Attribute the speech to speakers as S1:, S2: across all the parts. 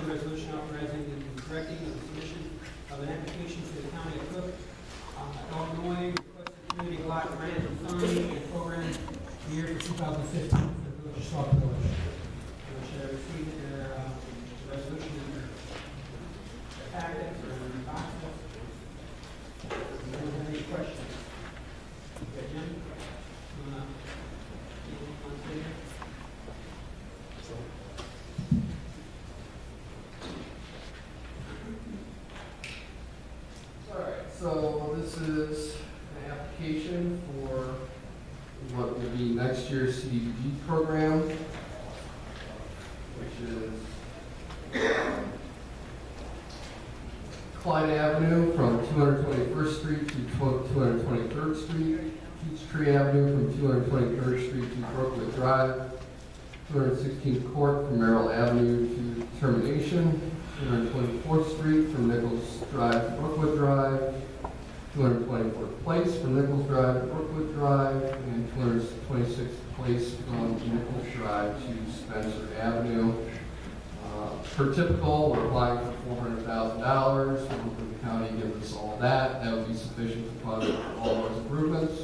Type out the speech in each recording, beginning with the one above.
S1: a resolution authorizing the directing of the submission of an application to the county of Cook, Illinois, requested community block grant funding and program year for 2015 for the village of Sauk Village. Which received their resolution in their packets or in their boxes. Anyone have any questions? Okay, Jim? You want to say here?
S2: So this is an application for what will be next year's CDBG program, which is Clyde Avenue from 221st Street to 223rd Street, Peachtree Avenue from 223rd Street to Brookwood Drive, 216th Court from Merrill Avenue to Termination, 224th Street from Nichols Drive to Brookwood Drive, 224th Place from Nichols Drive to Brookwood Drive, and 226th Place from Nichols Drive to Spencer Avenue. Per typical, we're applying for $400,000. The county gives us all that. That would be sufficient to fund all those improvements.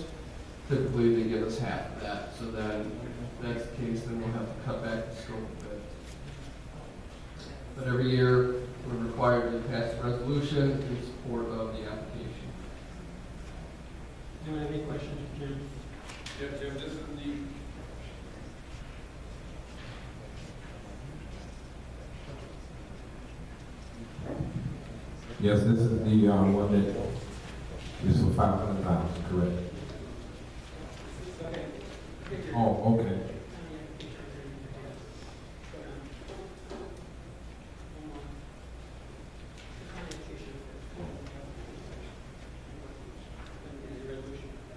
S2: Typically, they give us half of that. So then, if that's the case, then we'll have to cut back the scope of it. But every year, we're required to pass a resolution in support of the application.
S1: Anyone have any questions, Jim?
S3: Yeah, Jim, this is the,
S4: yes, this is the one that is for $500,000, correct? Oh, okay.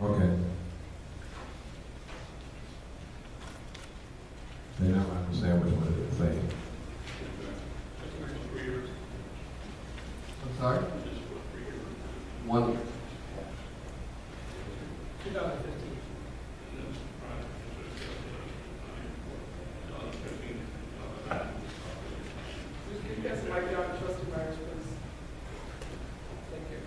S4: Okay. Then I understand which one it is saying.
S2: I'm sorry? 1 year.
S1: 2015.
S5: Can you pass the mic down to Trustee Myers, please? Thank you.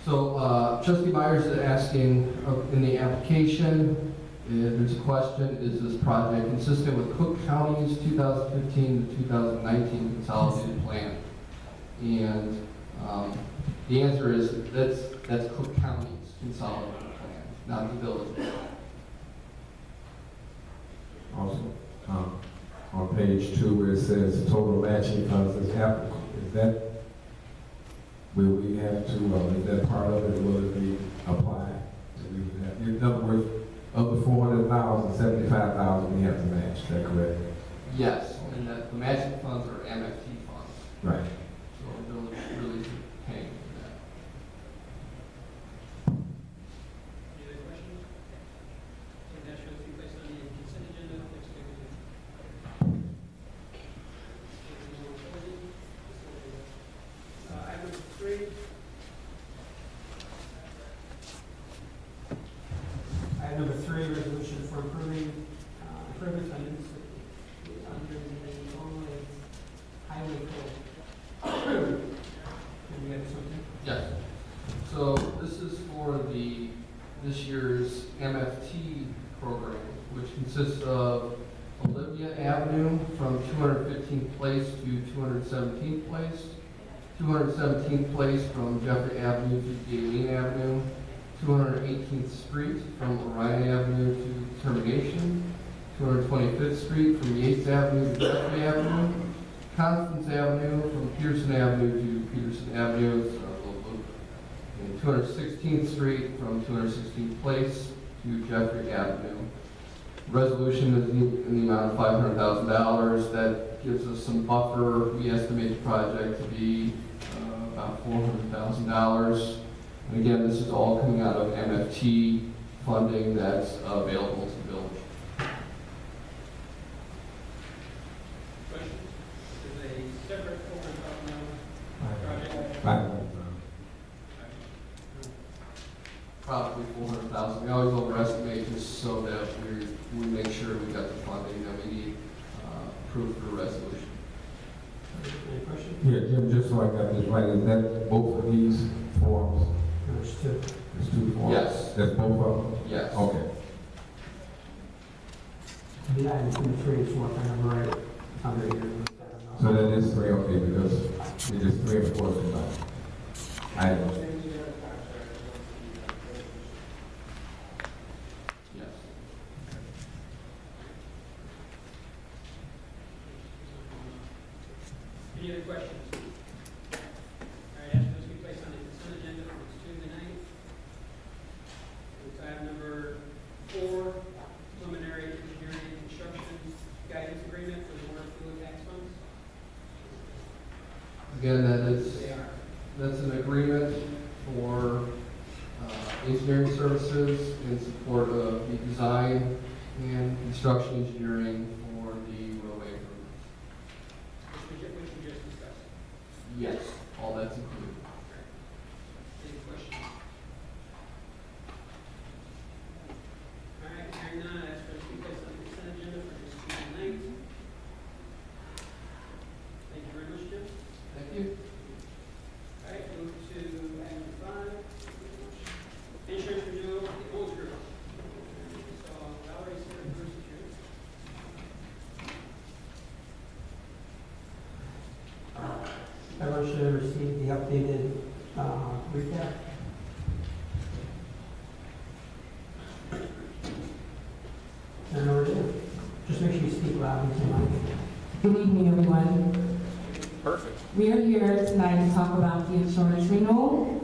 S2: So Trustee Myers is asking in the application, there's a question, is this project consistent with Cook County's 2015 to 2019 consolidated plan? And the answer is that's Cook County's consolidated plan, not the village plan.
S4: Also, on page 2 where it says total matching funds is applicable, is that, will we have to, is that part of it, will it be applied? In other words, of the 400,000, 75,000 we have to match, is that correct?
S2: Yes, and that the matching funds are MFT funds.
S4: Right.
S2: So the village really isn't paying for that.
S1: Any other questions? Okay, that shows be placed on the consent agenda. Next item. Item 3. Item number 3, resolution for improving improvements under the Illinois Highway Code. Can you add something?
S2: Yes. So this is for this year's MFT program, which consists of Olivia Avenue from 215th Place to 217th Place, 217th Place from Jeffrey Avenue to P.L.A.N Avenue, 218th Street from Orion Avenue to Termination, 225th Street from Yates Avenue to Jeffrey Avenue, Constance Avenue from Pearson Avenue to Peterson Avenue, and 216th Street from 216th Place to Jeffrey Avenue. Resolution is in the amount of $500,000. That gives us some buffer. We estimate the project to be about $400,000. And again, this is all coming out of MFT funding that's available to the village.
S1: Questions? This is a separate $400,000 project.
S4: Right.
S2: Probably $400,000. we always overestimate just so that we make sure we got the funding that we need approved for the resolution.
S1: Any questions?
S4: Yeah, Jim, just so I got this right, is that both of these forms?
S1: There's two.
S4: There's two forms?
S2: Yes.
S4: That's both of them?
S2: Yes.
S4: Okay.
S1: The items in 3 and 4, if I remember right, under here.
S4: So that is three, okay, because it is 3 and 4 combined. I know.
S2: Yes.
S1: Any other questions? All right, ask those to be placed on the consent agenda for this Tuesday night. It's item number 4, preliminary engineering and construction guidance agreement for the water fluid tax funds.
S2: Again,
S1: They are.
S2: that's an agreement for engineering services in support of the design and construction engineering for the roadway improvements.
S1: Which we just discussed.
S2: Yes, all that's included.
S1: Any questions? All right, hearing none, I ask for the to be placed on the consent agenda for this Tuesday night. Thank you very much, Jim.
S2: Thank you.
S1: All right, move to item 5. Insurance renewal, the old group. So Valerie said first insurance. Everyone should have received the updated recap. Turn it over to you. Just make sure you speak loud into the mic.
S6: Good evening, everyone.
S3: Perfect.
S6: We are here tonight to talk about the insurance renewal,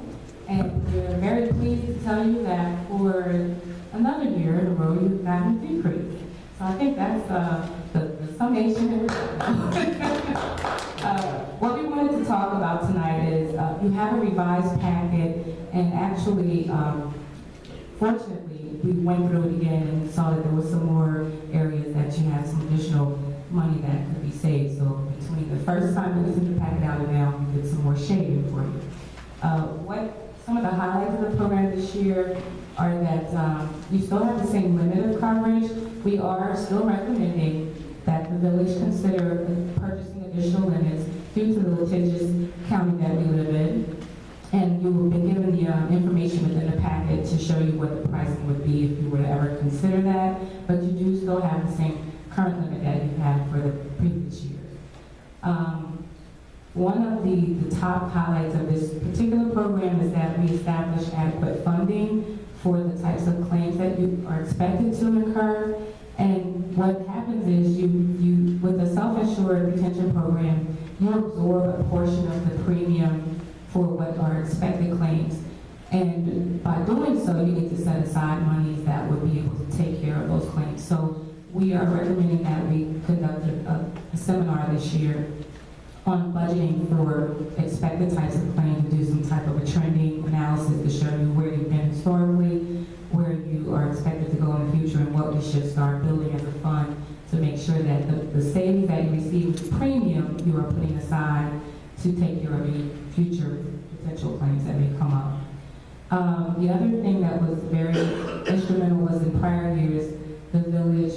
S6: and we're very pleased to tell you that for another year in a row, you've gotten a decrease. So I think that's the summation. What we wanted to talk about tonight is you have a revised packet, and actually, fortunately, we went through it again and saw that there were some more areas that you had some additional money that could be saved. So between the first time we sent the packet out and now, we did some more shading for you. Some of the highlights of the program this year are that you still have the same limit of coverage. We are still recommending that the village consider purchasing additional limits due to the litigious county that we live in. And you will be given the information within the packet to show you what the pricing would be if you were to ever consider that. But you do still have the same current limit that you had for the previous year. One of the top highlights of this particular program is that we establish adequate funding for the types of claims that you are expected to incur. And what happens is you with the self-insured retention program, you absorb a portion of the premium for what are expected claims. And by doing so, you need to set aside monies that would be able to take care of those claims. So we are recommending that we conduct a seminar this year on budgeting for expected types of claims, to do some type of a trending analysis to show you where you've been historically, where you are expected to go in the future, and what we should start building as a fund to make sure that the savings that you receive with premium, you are putting aside to take care of any future potential claims that may come up. The other thing that was very instrumental was in prior years, the village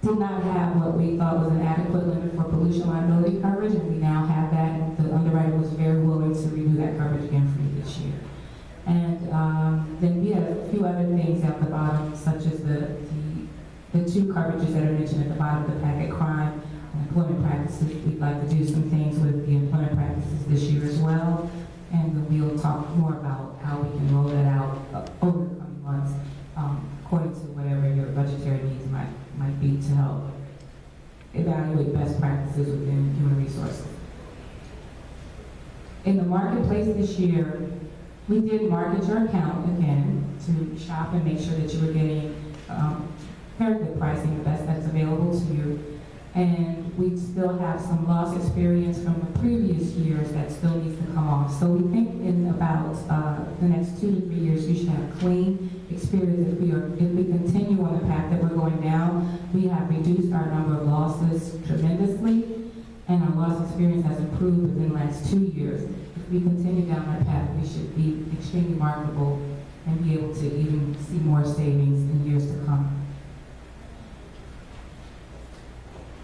S6: did not have what we thought was an adequate limit for pollution liability coverage, and we now have that. And the underwriter was very willing to renew that coverage again for you this year. And then we have a few other things at the bottom, such as the two coverages that are mentioned at the bottom of the packet: crime and employment practices. We'd like to do some things with the employment practices this year as well, and we'll talk more about how we can roll that out over the coming months, according to whatever your budgetary needs might be to help evaluate best practices within human resources. In the marketplace this year, we did market your account again to shop and make sure that you were getting very good pricing, the best that's available to you. And we still have some loss experience from the previous years that still needs to come off. So we think in about the next 2 to 3 years, you should have a clean experience. If we continue on the path that we're going down, we have reduced our number of losses tremendously, and our loss experience has improved within the last 2 years. If we continue down that path, we should be extremely marketable and be able to even see more savings in years to come.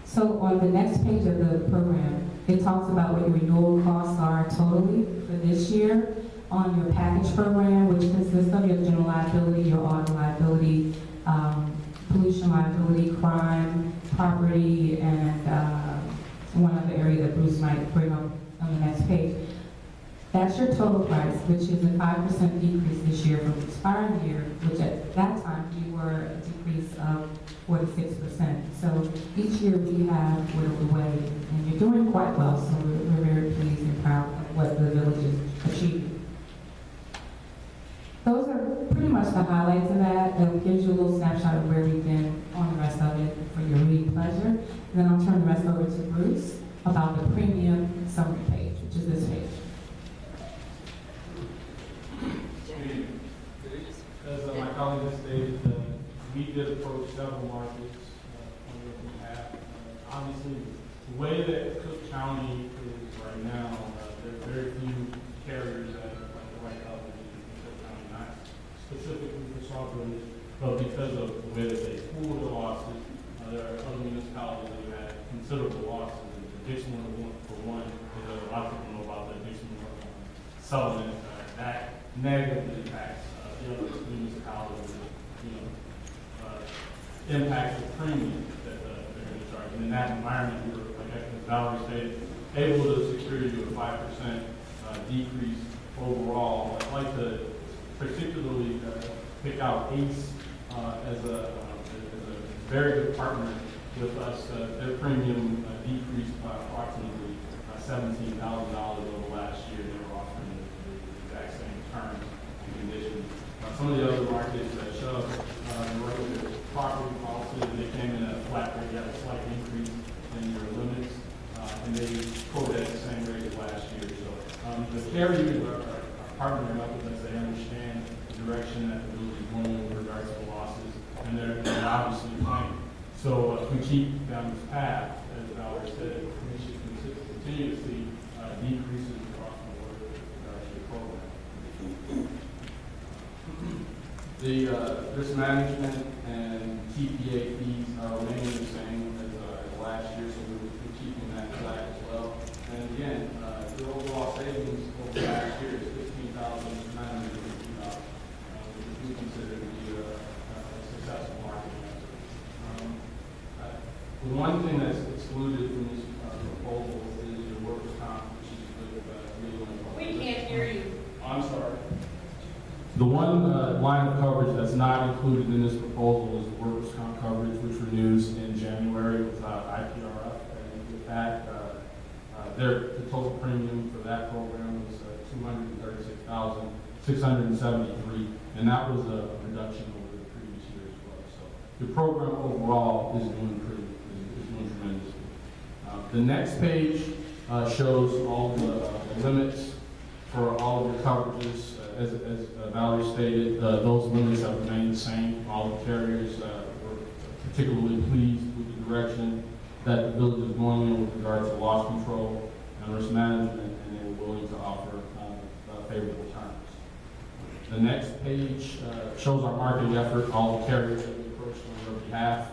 S6: So on the next page of the program, it talks about what your renewal costs are totally for this year on your package program, which consists of your general liability, your auto liability, pollution liability, crime, property, and one other area that Bruce might bring up on the next page. That's your total price, which is a 5% decrease this year from the expiring year, which at that time we were a decrease of 46%. So each year we have whittled away, and you're doing quite well, so we're very pleased and proud of what the village is achieving. Those are pretty much the highlights of that. It gives you a little snapshot of where we've been on the rest of it for your reading pleasure. And then I'll turn the rest over to Bruce about the premium summary page, which is this page.
S7: As my colleague has stated, we did approach several markets on your behalf. Obviously, the way that Cook County is right now, there are very few carriers that are like the right coverage in Cook County, not specifically for Sauk, but because of the way that they pool the losses. There are other municipalities that have had considerable losses. The Dixon one, for one, because a lot of people know about the Dixon settlement. That negatively impacts the other municipalities, impacts the premium that they're going to charge. And in that environment, we were, like as Valerie stated, able to secure you a 5% decrease overall. I'd like to particularly pick out ACE as a very good partner with us. Their premium decreased by approximately $17,000 over last year. They were offering the exact same terms and conditions. Some of the other markets that show the property policy, they came in at a flat rate. You had a slight increase in your limits, and they quoted at the same rate as last year. So the carriers are partnering up with us. They understand the direction that the village is going with regards to the losses, and they're obviously playing. So if we keep down this path, as Valerie said, we should continue to see decreases across the board with regards to the program. The risk management and TPA fees are remaining the same as last year, so we're keeping that flat as well. And again, the overall savings over last year is $15,950, which we consider to be a successful marketing effort. The one thing that's excluded from this proposal is your workers' comp, which is with legal and public.
S5: We can't hear you.
S7: I'm sorry. The one line of coverage that's not included in this proposal is the workers' comp coverage, which renews in January with IPRF. And with that, the total premium for that program was $236,673, and that was a reduction over the previous year as well. So the program overall is doing tremendously. The next page shows all the limits for all of your coverages. As Valerie stated, those limits have remained the same. All the carriers were particularly pleased with the direction that the village is going in with regards to loss control and risk management, and they were willing to offer favorable terms. The next page shows our marketing effort, all the carriers that we approached on their behalf,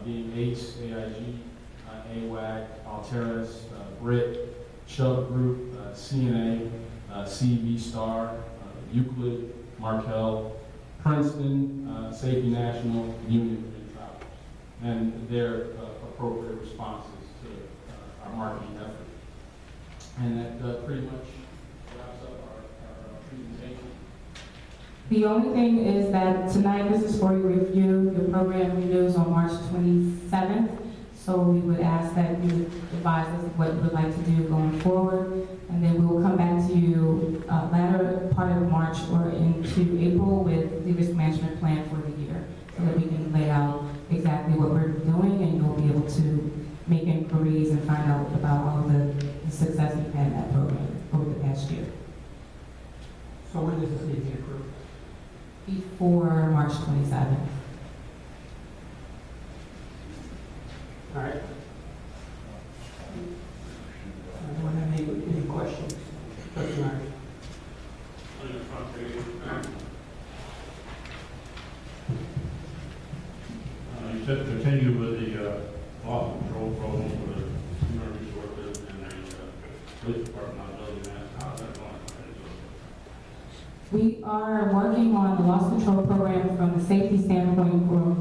S7: being ACE, AIG, AWAC, Alteris, Brit, Chubb Group, CNA, CV Star, Euclid, Markel, Princeton, Safety National, Union, and Travelers, and their appropriate responses to our marketing effort. And that pretty much wraps up our presentation.
S6: The only thing is that tonight, this is for your review. Your program renews on March 27th. So we would ask that you advise us of what you would like to do going forward, and then we will come back to you latter part of March or into April with the risk management plan for the year, so that we can lay out exactly what we're doing, and you'll be able to make inquiries and find out about all of the success we've had in that program over the past year.
S1: So when does this need to be approved?
S6: Before March 27th.
S1: All right. Anyone have any questions? Trustee Myers?
S3: On the front page,
S7: continue with the loss control program for the human resources and the police department on building that. How's that going?
S6: We are working on the loss control program from the safety standpoint for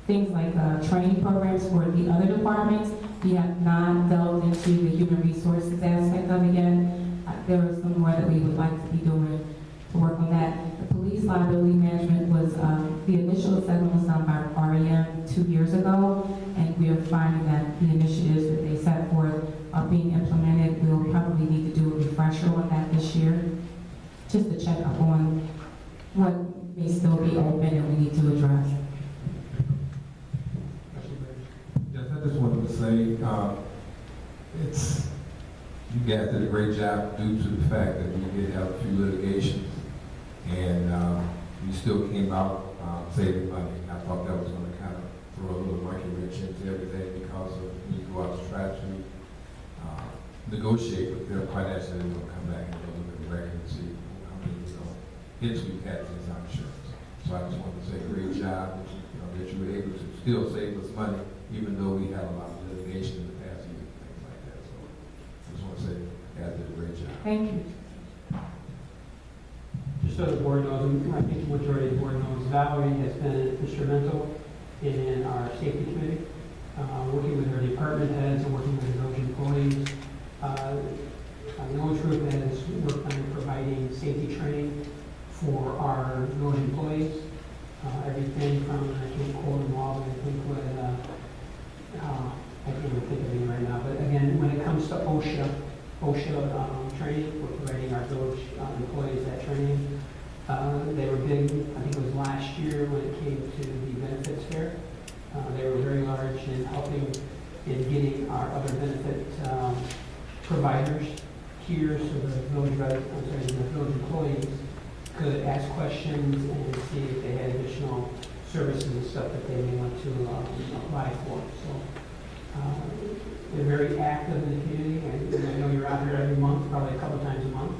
S6: things like training programs for the other departments. We have not delved into the human resources aspect of it yet. There is some more that we would like to be doing to work on that. The police liability management was, the initial assessment was done by REM 2 years ago, and we are finding that the initiatives that they set forth are being implemented. We'll probably need to do a refresher on that this year, just to check up on what may still be open and we need to address.
S4: Yes, I just wanted to say, you guys did a great job due to the fact that we did have a few litigations, and you still came out saving money. I thought that was going to kind of throw a little monkey wrench into everything because of when you go out to try to negotiate with them financially, they're going to come back and look at the record and see how many hits we've had since our insurance. So I just wanted to say great job that you were able to still save us money, even though we had a lot of litigation in the past year and things like that. So I just want to say you guys did a great job.
S6: Thank you.
S1: Just so the board knows, and I think the majority of the board knows, Valerie has been instrumental in our safety committee, working with our department heads and working with those employees. The village group has worked on providing safety training for our village employees. Everything from, I can't quote them all, but I think what, I can't even think of it right now, but again, when it comes to OSHA training, we're providing our village employees that training. They were big, I think it was last year when it came to the benefits fair. They were very large in helping in getting our other benefit providers here so the village employees could ask questions and see if they had additional services and stuff that they may want to apply for. So they're very active in the community, and I know you're out here every month, probably a couple times a month.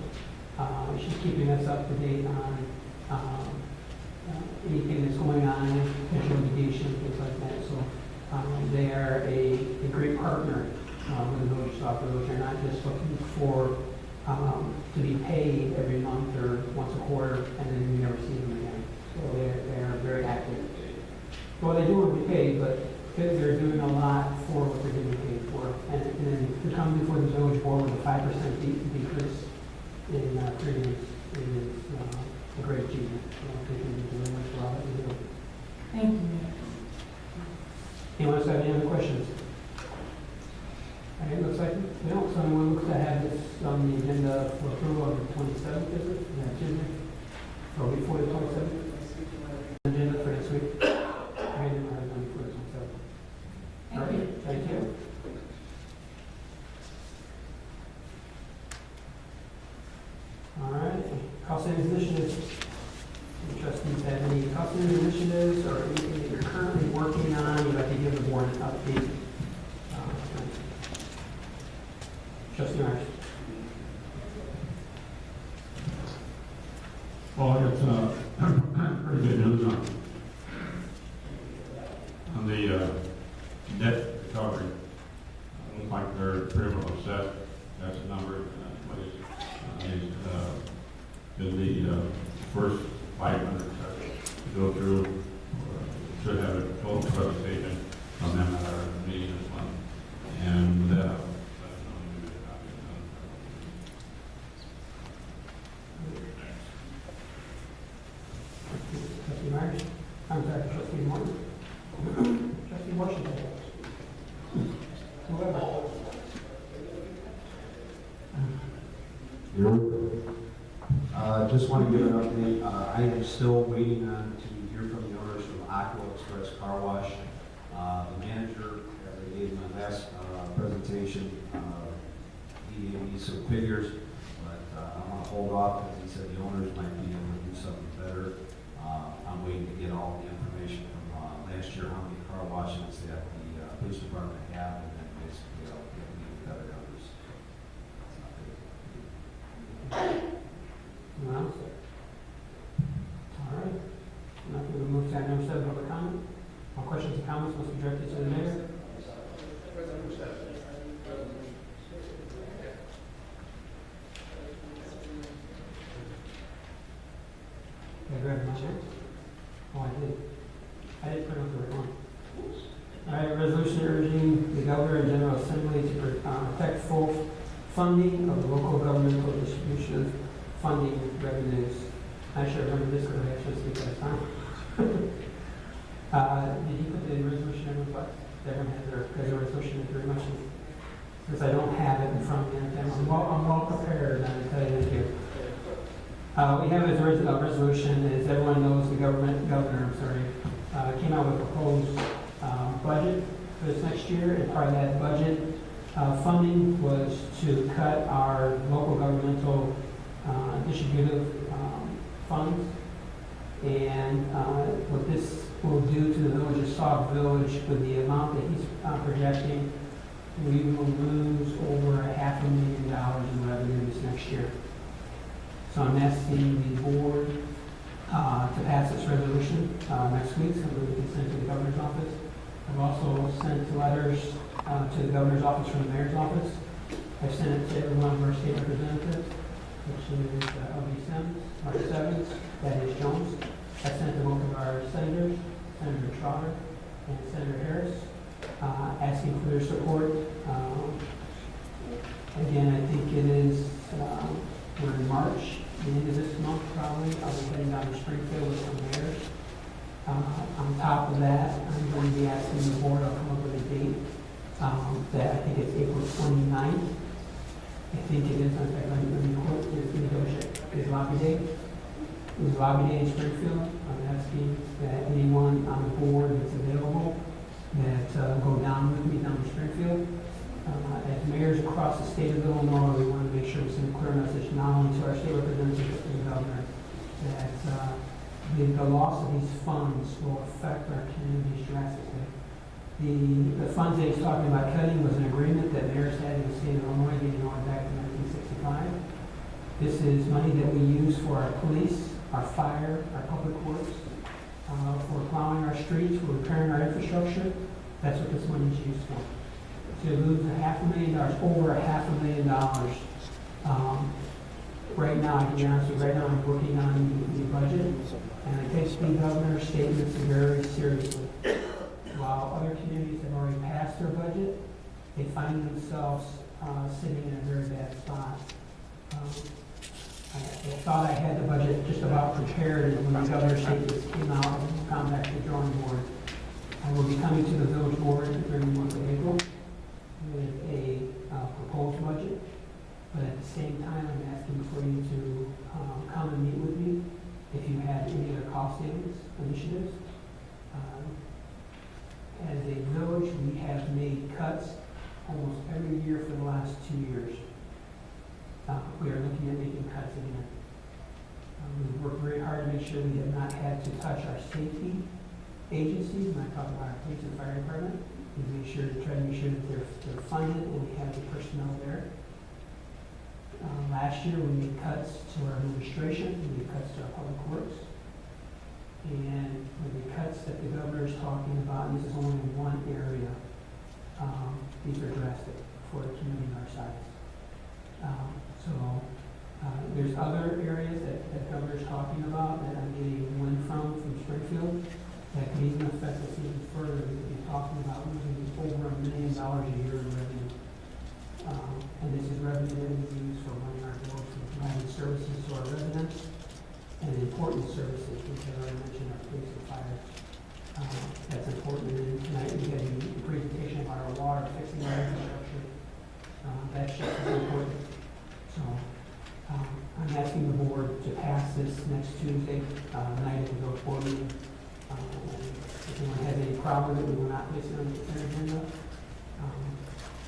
S1: She's keeping us up to date on anything that's going on, potential litigation, things like that. So they are a great partner with the village software, which are not just looking for to be paid every month or once a quarter, and then we never see them again. So they are very active. Well, they do want to be paid, but they're doing a lot for what they're getting paid for. And then to come before the village board with a 5% decrease in premiums is a great achievement. So I think we do very much for all that we do.
S6: Thank you.
S1: Anyone else have any other questions? Okay, it looks like we don't. So anyone looks to have this on the agenda for approval on the 27th, is it? Is that Tuesday? Or before the 27th? Agenda for next week? I didn't have it on before the 27th. All right, thank you. All right, cost savings initiatives. Any trustees have any cost savings initiatives or anything that you're currently working on you'd like to give the board an update? Trustee Myers.
S7: Well, I got pretty good news on the debt recovery. Looks like they're pretty well set. That's the number. The first 500 to go through. Should have a total presentation on them at our meeting this month. And with that,
S1: Trustee Myers? I'm sorry, Trustee Martin? Trustee Washington? Whoever.
S8: Just want to give an update. I am still waiting to hear from the owners from Aqua Express Car Wash. The manager, as I gave my last presentation, he gave me some figures, but I want to hold off because he said the owners might be able to do something better. I'm waiting to get all the information from last year, how many car washes that the police department have, and then basically I'll get the better numbers.
S1: Anyone else? All right. Nothing to move to item 7, public comment. All questions? questions and comments must be directed to the mayor. Can I grab my chair? Oh, I did. I didn't print out the right one. All right, resolution urging the governor and general assembly to protect full funding of the local governmental distribution of funding revenues. I should remember this because I actually speak last time. Did you put the resolution in request? Everyone has their resolution very much. Since I don't have it in front of me, I'm well prepared, I tell you this here. We have as a resolution, as everyone knows, the governor came out with a proposed budget for this next year, and part of that budget funding was to cut our local governmental distributive funds. And what this will do to the village of Sauk Village, with the amount that he's projecting, we will lose over $500,000 in revenue this next year. So I'm asking the board to pass this resolution next week, so that we can send to the governor's office. I've also sent letters to the governor's office from the mayor's office. I've sent it to every one of our state representatives, which is L.B. Sims, Mark Sevens, Thaddeus Jones. I sent to both of our senators, Senator Trotter and Senator Harris, asking for their support. Again, I think it is, we're in March, the end of this month probably, I'll be heading down to Springfield with some mayors. On top of that, I'm going to be asking the board, I'll come up with a date, that I think it's April 29th. I think it is, in fact, let me double check, is lobby day. It was lobby day in Springfield. I'm asking that anyone on the board that's available that go down with me down to Springfield. As mayors across the state of Illinois, we want to make sure we send a clear message not only to our state representatives but to the governor that the loss of these funds will affect our communities drastically. The funds that he's talking about cutting was an agreement that mayors had in the state of Illinois dating all the way back to 1965. This is money that we use for our police, our fire, our public works, for plowing our streets, for repairing our infrastructure. That's what this money is used for. To lose $500,000, over $500,000. Right now, I can be honest with you, right now I'm working on the budget, and I take the governor's statements very seriously. While other communities have already passed their budget, they find themselves sitting in a very bad spot. I thought I had the budget just about prepared, and when the governor's statements came out, I found back to the drawing board. I will be coming to the village board during the month of April with a proposed budget, but at the same time, I'm asking for you to come and meet with me if you have any other cost savings initiatives. As a village, we have made cuts almost every year for the last 2 years. We are looking at making cuts again. We've worked very hard to make sure we have not had to touch our safety agencies. When I talk about our police and fire department, we try to make sure that they're funded and we have the personnel there. Last year, we made cuts to our administration, we made cuts to our public works. And with the cuts that the governor is talking about, and this is only in one area, these are drastic for a community our size. There's other areas that the governor is talking about that I'm getting wind from Springfield that could even affect us even further. We could be talking about losing over $1 million a year in revenue. And this is revenue that we use for running our village and providing services to our residents and important services, which I already mentioned, our police and fire. That's important. And then tonight we get a presentation about our water, fixing our infrastructure. That's just as important. So I'm asking the board to pass this next Tuesday night at the village board meeting. If anyone has any problem with it, we will not place it on the consent agenda.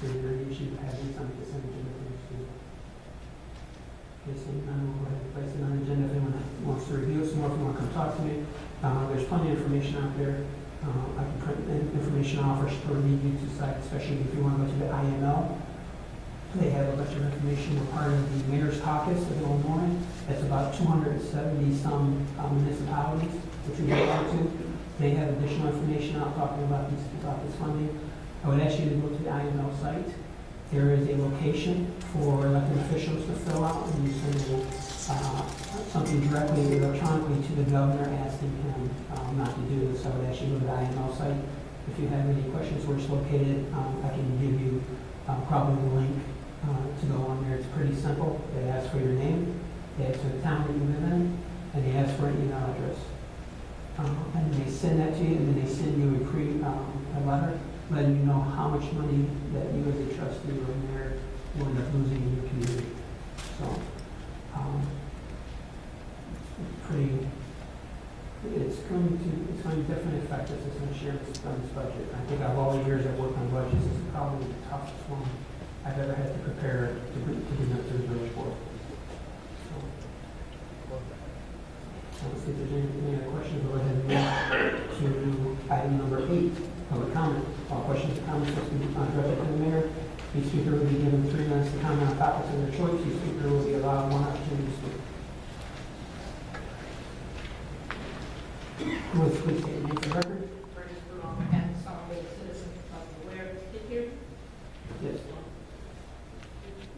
S1: If there are any issues, have this on the consent agenda for next Tuesday. Okay, so none, we'll go ahead and place it on the agenda. If anyone wants to review it some more, if you want to come talk to me, there's plenty of information out there. I can print information off or read you to site, especially if you want to go to the IML. They have a bunch of information. We're part of the Mayor's Caucus of Illinois. That's about 270 some municipalities, which we belong to. They have additional information out talking about this funding. I would ask you to go to the IML site. There is a location for elected officials to fill out, and you send something directly electronically to the governor asking him not to do this. I would ask you to go to the IML site. If you have any questions where it's located, I can give you probably the link to go on there. It's pretty simple. They ask for your name, they ask for the town that you live in, and they ask for an email address. And they send that to you, and then they send you a letter letting you know how much money that you as a trustee or mayor will end up losing in your community. So, it's going to definitely affect us. It's going to share this budget. I think of all the years I've worked on budgets, this is probably the toughest one I've ever had to prepare to bring up to the village board. So let's see if there's any other questions. Go ahead and move to item number 8, public comment. All questions or comments must be directed to the mayor. Each speaker will be given 3 minutes to comment on topics of their choice. Each speaker will be allowed 1 opportunity to speak. Please state your name for the record.
S9: And Sauk, citizen of the where here.
S1: Yes.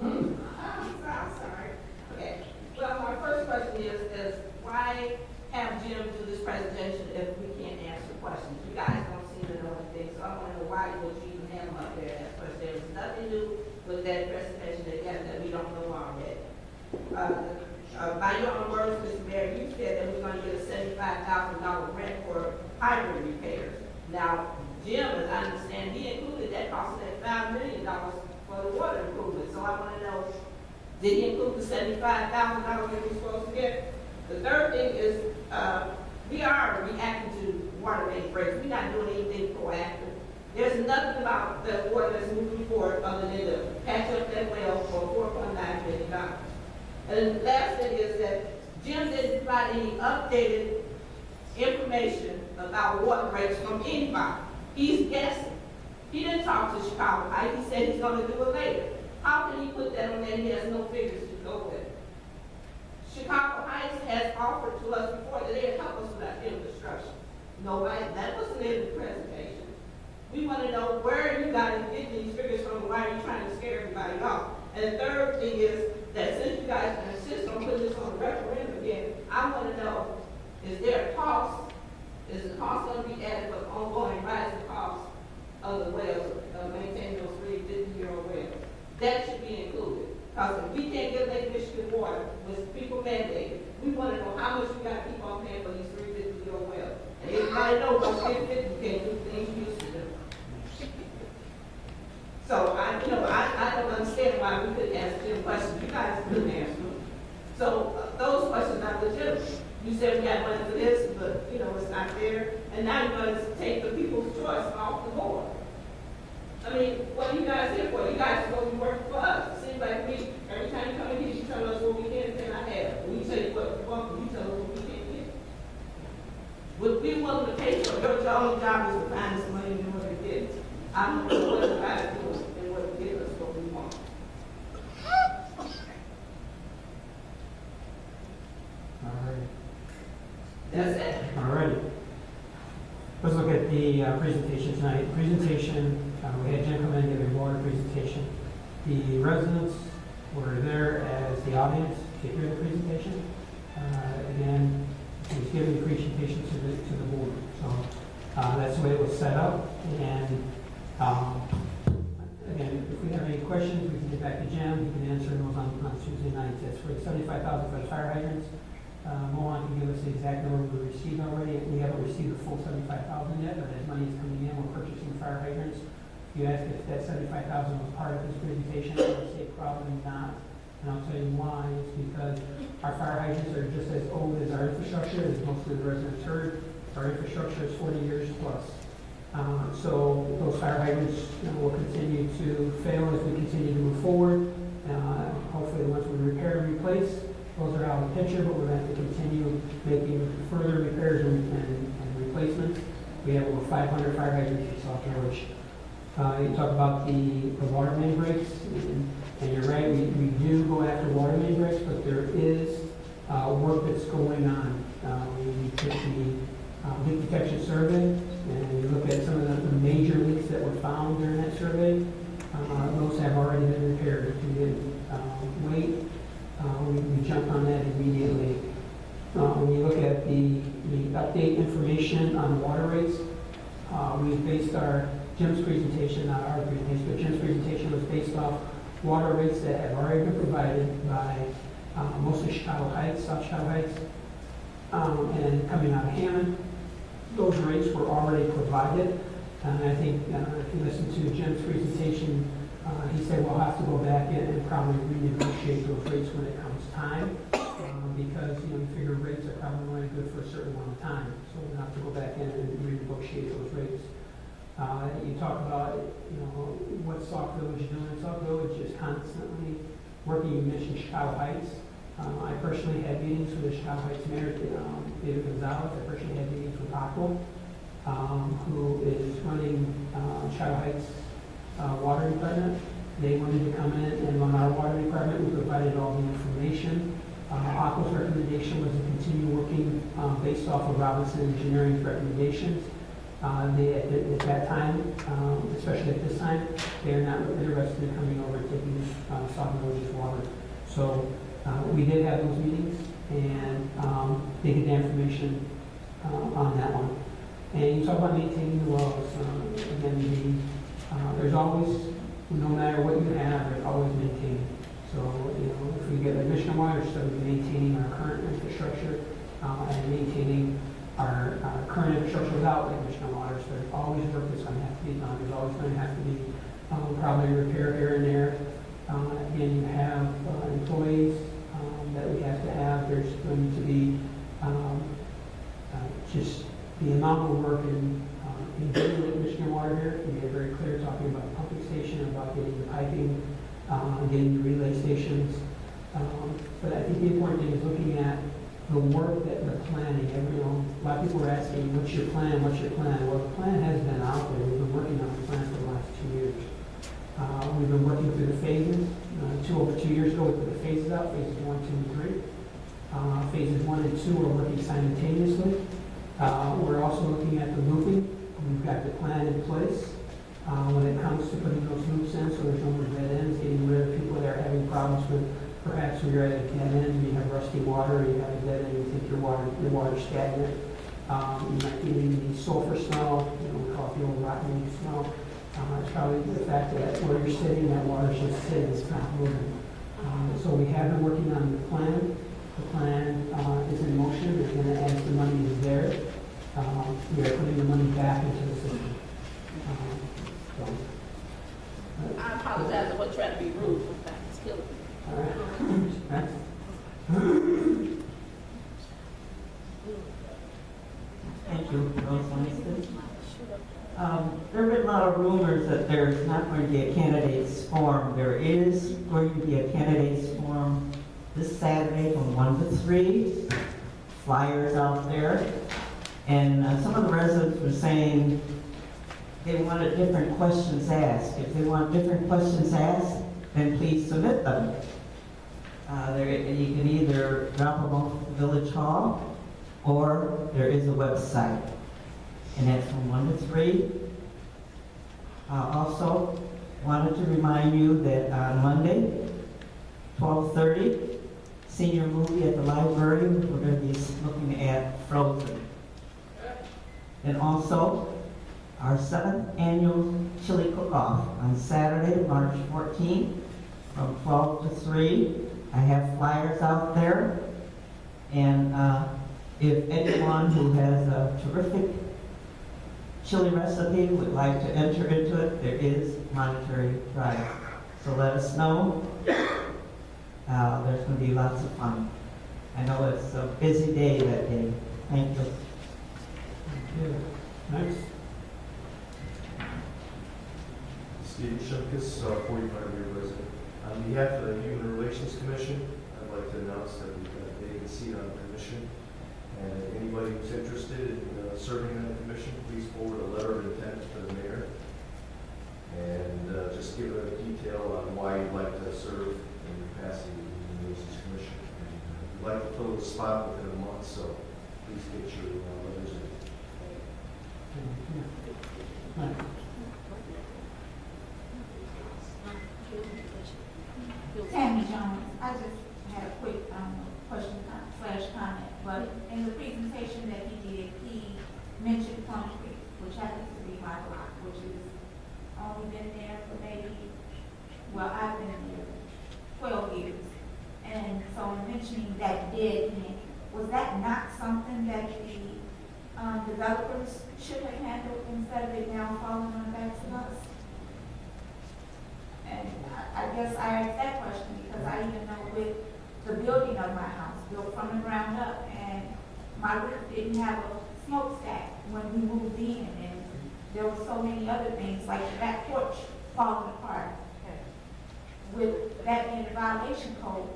S9: I'm sorry. Okay. Well, my first question is why have Jim do this presentation if we can't answer questions? You guys don't seem to know anything, so I want to know why would you even have him up there at first? There was nothing new with that presentation that we don't know already. By your own words, Mr. Mayor, you said that we're going to get a $75,000 grant for hydrant repairs. Now, Jim, as I understand, he included that cost of that $5 million for the water improvement. So I want to know, did he include the $75,000 that we're supposed to get? The third thing is, we are reacting to water main breaks. We're not doing anything proactive. There's nothing about the water that's moving forward other than to patch up that well for $4.9 million. And the last thing is that Jim didn't provide any updated information about water rates from anybody. He's guessing. He didn't talk to Chicago Heights. He said he's going to do it later. How can he put that on there? He has no figures to go with. Chicago Heights has offered to us before that they'd help us with our infrastructure. Nobody, that wasn't in the presentation. We want to know where you guys get these figures from. Why are you trying to scare everybody off? And the third thing is that since you guys insist on putting this on the referendum again, I want to know, is there a cost? Is the cost going to be added for the ongoing rising costs of the wells, of maintaining those 350-year-old wells? That should be included. Because if we can't get Lake Michigan water, with people mandated, we want to know how much we got to keep on paying for these 350-year-old wells. And everybody knows those 350 can't do things you used to do. So I don't understand why we couldn't ask Jim questions. You guys couldn't answer them. So those questions are legitimate. You said we got money for this, but it's not there. And now you're going to take the people's choice off the board. I mean, what are you guys here for? You guys are supposed to be working for us. It seems like we, every time you come in here, you tell us what we can and cannot have. When you tell you what you want, you tell us what we can't get. Would we willing to pay for it? Your only job is to find us money and do what it is. I don't know what you guys do and what to give us what we want.
S1: All right.
S9: That's it.
S1: All right. Let's look at the presentation tonight. We had Jim come in and give a water presentation. The residents were there as the audience to hear the presentation. Again, he was giving the presentation to the board. So that's the way it was set up. And again, if we have any questions, we can get back to Jim. He can answer those on Tuesday nights. That's for the $75,000 for the fire hydrants. Mohan can give us the exact number we received already. We haven't received the full $75,000 yet, but as money is coming in, we're purchasing fire hydrants. You asked if that $75,000 was part of this presentation. I would say probably not. And I'll tell you why. It's because our fire hydrants are just as old as our infrastructure, as most of the residents heard. Our infrastructure is 40 years plus. So those fire hydrants will continue to fail as we continue to move forward. Hopefully, once we repair and replace, those are out of the picture, but we're going to continue making further repairs and replacements. We have over 500 fire hydrants in Sauk Village. You talk about the water main breaks, and you're right, we do go after water main breaks, but there is work that's going on. We put the leak detection survey, and you look at some of the major leaks that were found during that survey, those have already been repaired. We didn't wait. We jumped on that immediately. When you look at the update information on water rates, we based Jim's presentation, not our presentation, but Jim's presentation was based off water rates that have already been provided by mostly Chicago Heights, South Chicago Heights, and coming out of Hammond. Those rates were already provided. And I think if you listen to Jim's presentation, he said we'll have to go back in and probably renegotiate those rates when it comes time, because you figure rates are probably only good for a certain amount of time. So we'll have to go back in and renegotiate those rates. You talk about what Sauk Village is doing. Sauk Village is constantly working. You mentioned Chicago Heights. I personally had meetings with the Chicago Heights Mayor, David Gonzalez. I personally had meetings with Aqua, who is running Chicago Heights water department. They wanted to come in and run our water department. We provided all the information. Aqua's recommendation was to continue working based off of Robinson Engineering's recommendations. They, at that time, especially at this time, they are not interested in coming over and taking Sauk Village's water. So we did have those meetings, and they get the information on that one. And you talk about maintaining the wells. Again, there's always, no matter what you have, there's always maintaining. So, if we get additional water, so we're maintaining our current infrastructure and maintaining our current infrastructure without additional water. So there's always work that's going to have to be done. There's always going to have to be probably repair here and there. Again, you have employees that we have to have. There's going to be just the amount of work in getting the additional water here. We get very clear talking about the pumping station, about getting the piping, getting the relay stations. But I think the important thing is looking at the work that the planning. A lot of people are asking, what's your plan? What's your plan? Well, the plan has been out there. We've been working on the plan for the last 2 years. We've been working through the phases. Over 2 years ago, we put the phases out, phases 1, 2, and 3. Phases 1 and 2 are working simultaneously. We're also looking at the looping. We've got the plan in place when it comes to putting those loops in, so there's no more dead ends, getting rid of people that are having problems with, perhaps when you're at a dead end, you have rusty water, you have a dead end, you think your water's stagnant. You might be getting the sulfur smell, we call it the old rotten leaf smell. It's probably the fact that where you're sitting, that water's just sitting, it's not moving. So we have been working on the plan. The plan is in motion, and as the money is there, we are putting the money back into the system.
S9: I apologize, I wasn't trying to be rude, sometimes it's killing me.
S1: All right. Next.
S10: Thank you, Rose Langston. There have been a lot of rumors that there's not going to be a candidates forum. There is going to be a candidates forum this Saturday from 1 to 3. Flyers out there. And some of the residents were saying they wanted different questions asked. If they want different questions asked, then please submit them. You can either drop them off at the Village Hall, or there is a website. And that's from 1 to 3. Also, wanted to remind you that on Monday, 12:30, senior movie at the library, we're going to be looking at Frozen. And also, our 7th annual chili cook-off on Saturday, March 14th, from 12 to 3. I have flyers out there. And if anyone who has a terrific chili recipe would like to enter into it, there is monetary prize. So let us know. There's going to be lots of fun. I know it's a busy day that day. Thank you.
S1: Thank you. Next.
S11: Steve Shimkus, 45-year resident. On behalf of the Human Relations Commission, I'd like to announce that we've got a vacant seat on the commission. And anybody who's interested in serving on the commission, please forward a letter of intent to the mayor. And just give a detail on why you'd like to serve in the capacity of the Human Relations Commission. And we'd like to fill the spot within a month, so please get your letters in.
S1: Right.
S12: Tammy Jones, I just had a quick question slash comment, but in the presentation that he did, he mentioned Plum Creek, which happens to be my block, which has only been there for maybe, well, I've been there 12 years. And so in mentioning that dead end, was that not something that the developers should have handled instead of it now falling on the backs of us? And I guess I asked that question because I even know with the building of my house, built from the ground up, and my roof didn't have a smokestack when we moved in, and there were so many other things, like the back porch falling apart. With that being a violation code,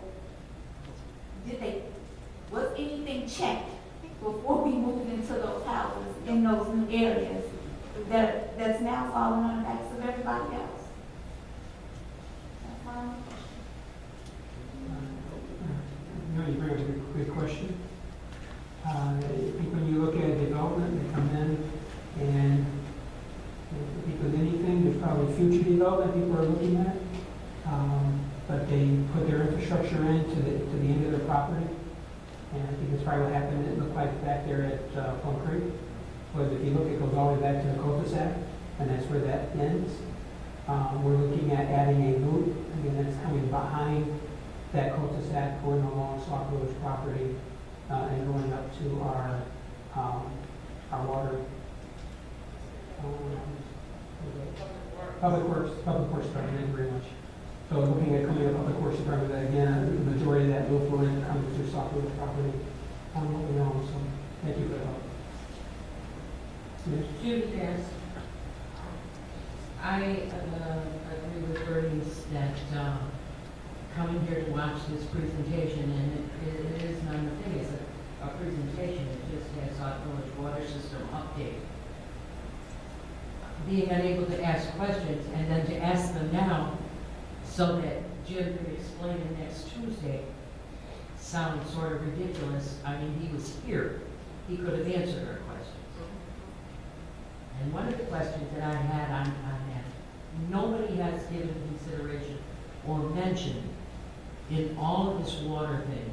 S12: was anything checked before we moved into those houses in those new areas that's now falling on the backs of everybody else?
S1: No, you bring up a good question. I think when you look at development, they come in and I think with anything, there's probably future development people are looking at. But they put their infrastructure in to the end of their property. And I think that's probably what happened. It looked like back there at Plum Creek. But if you look, it goes all the way back to the cul-de-sac, and that's where that ends. We're looking at adding a loop. Again, that's coming behind that cul-de-sac, going along Sauk Village property, and going up to our water. Public Works Department, thank you very much. So looking at coming up Public Works Department, that again, the majority of that loop will end coming through Sauk Village property. What we know, so thank you for the help. Yes.
S13: Judy, yes. I agree with Bernice that coming here to watch this presentation, and it is not a thing, it's a presentation, it just has Sauk Village water system update. Being unable to ask questions and then to ask them now so that Jim could explain it next Tuesday sounds sort of ridiculous. I mean, he was here. He could have answered our questions. And one of the questions that I had on that, nobody has given consideration or mentioned in all of this water thing,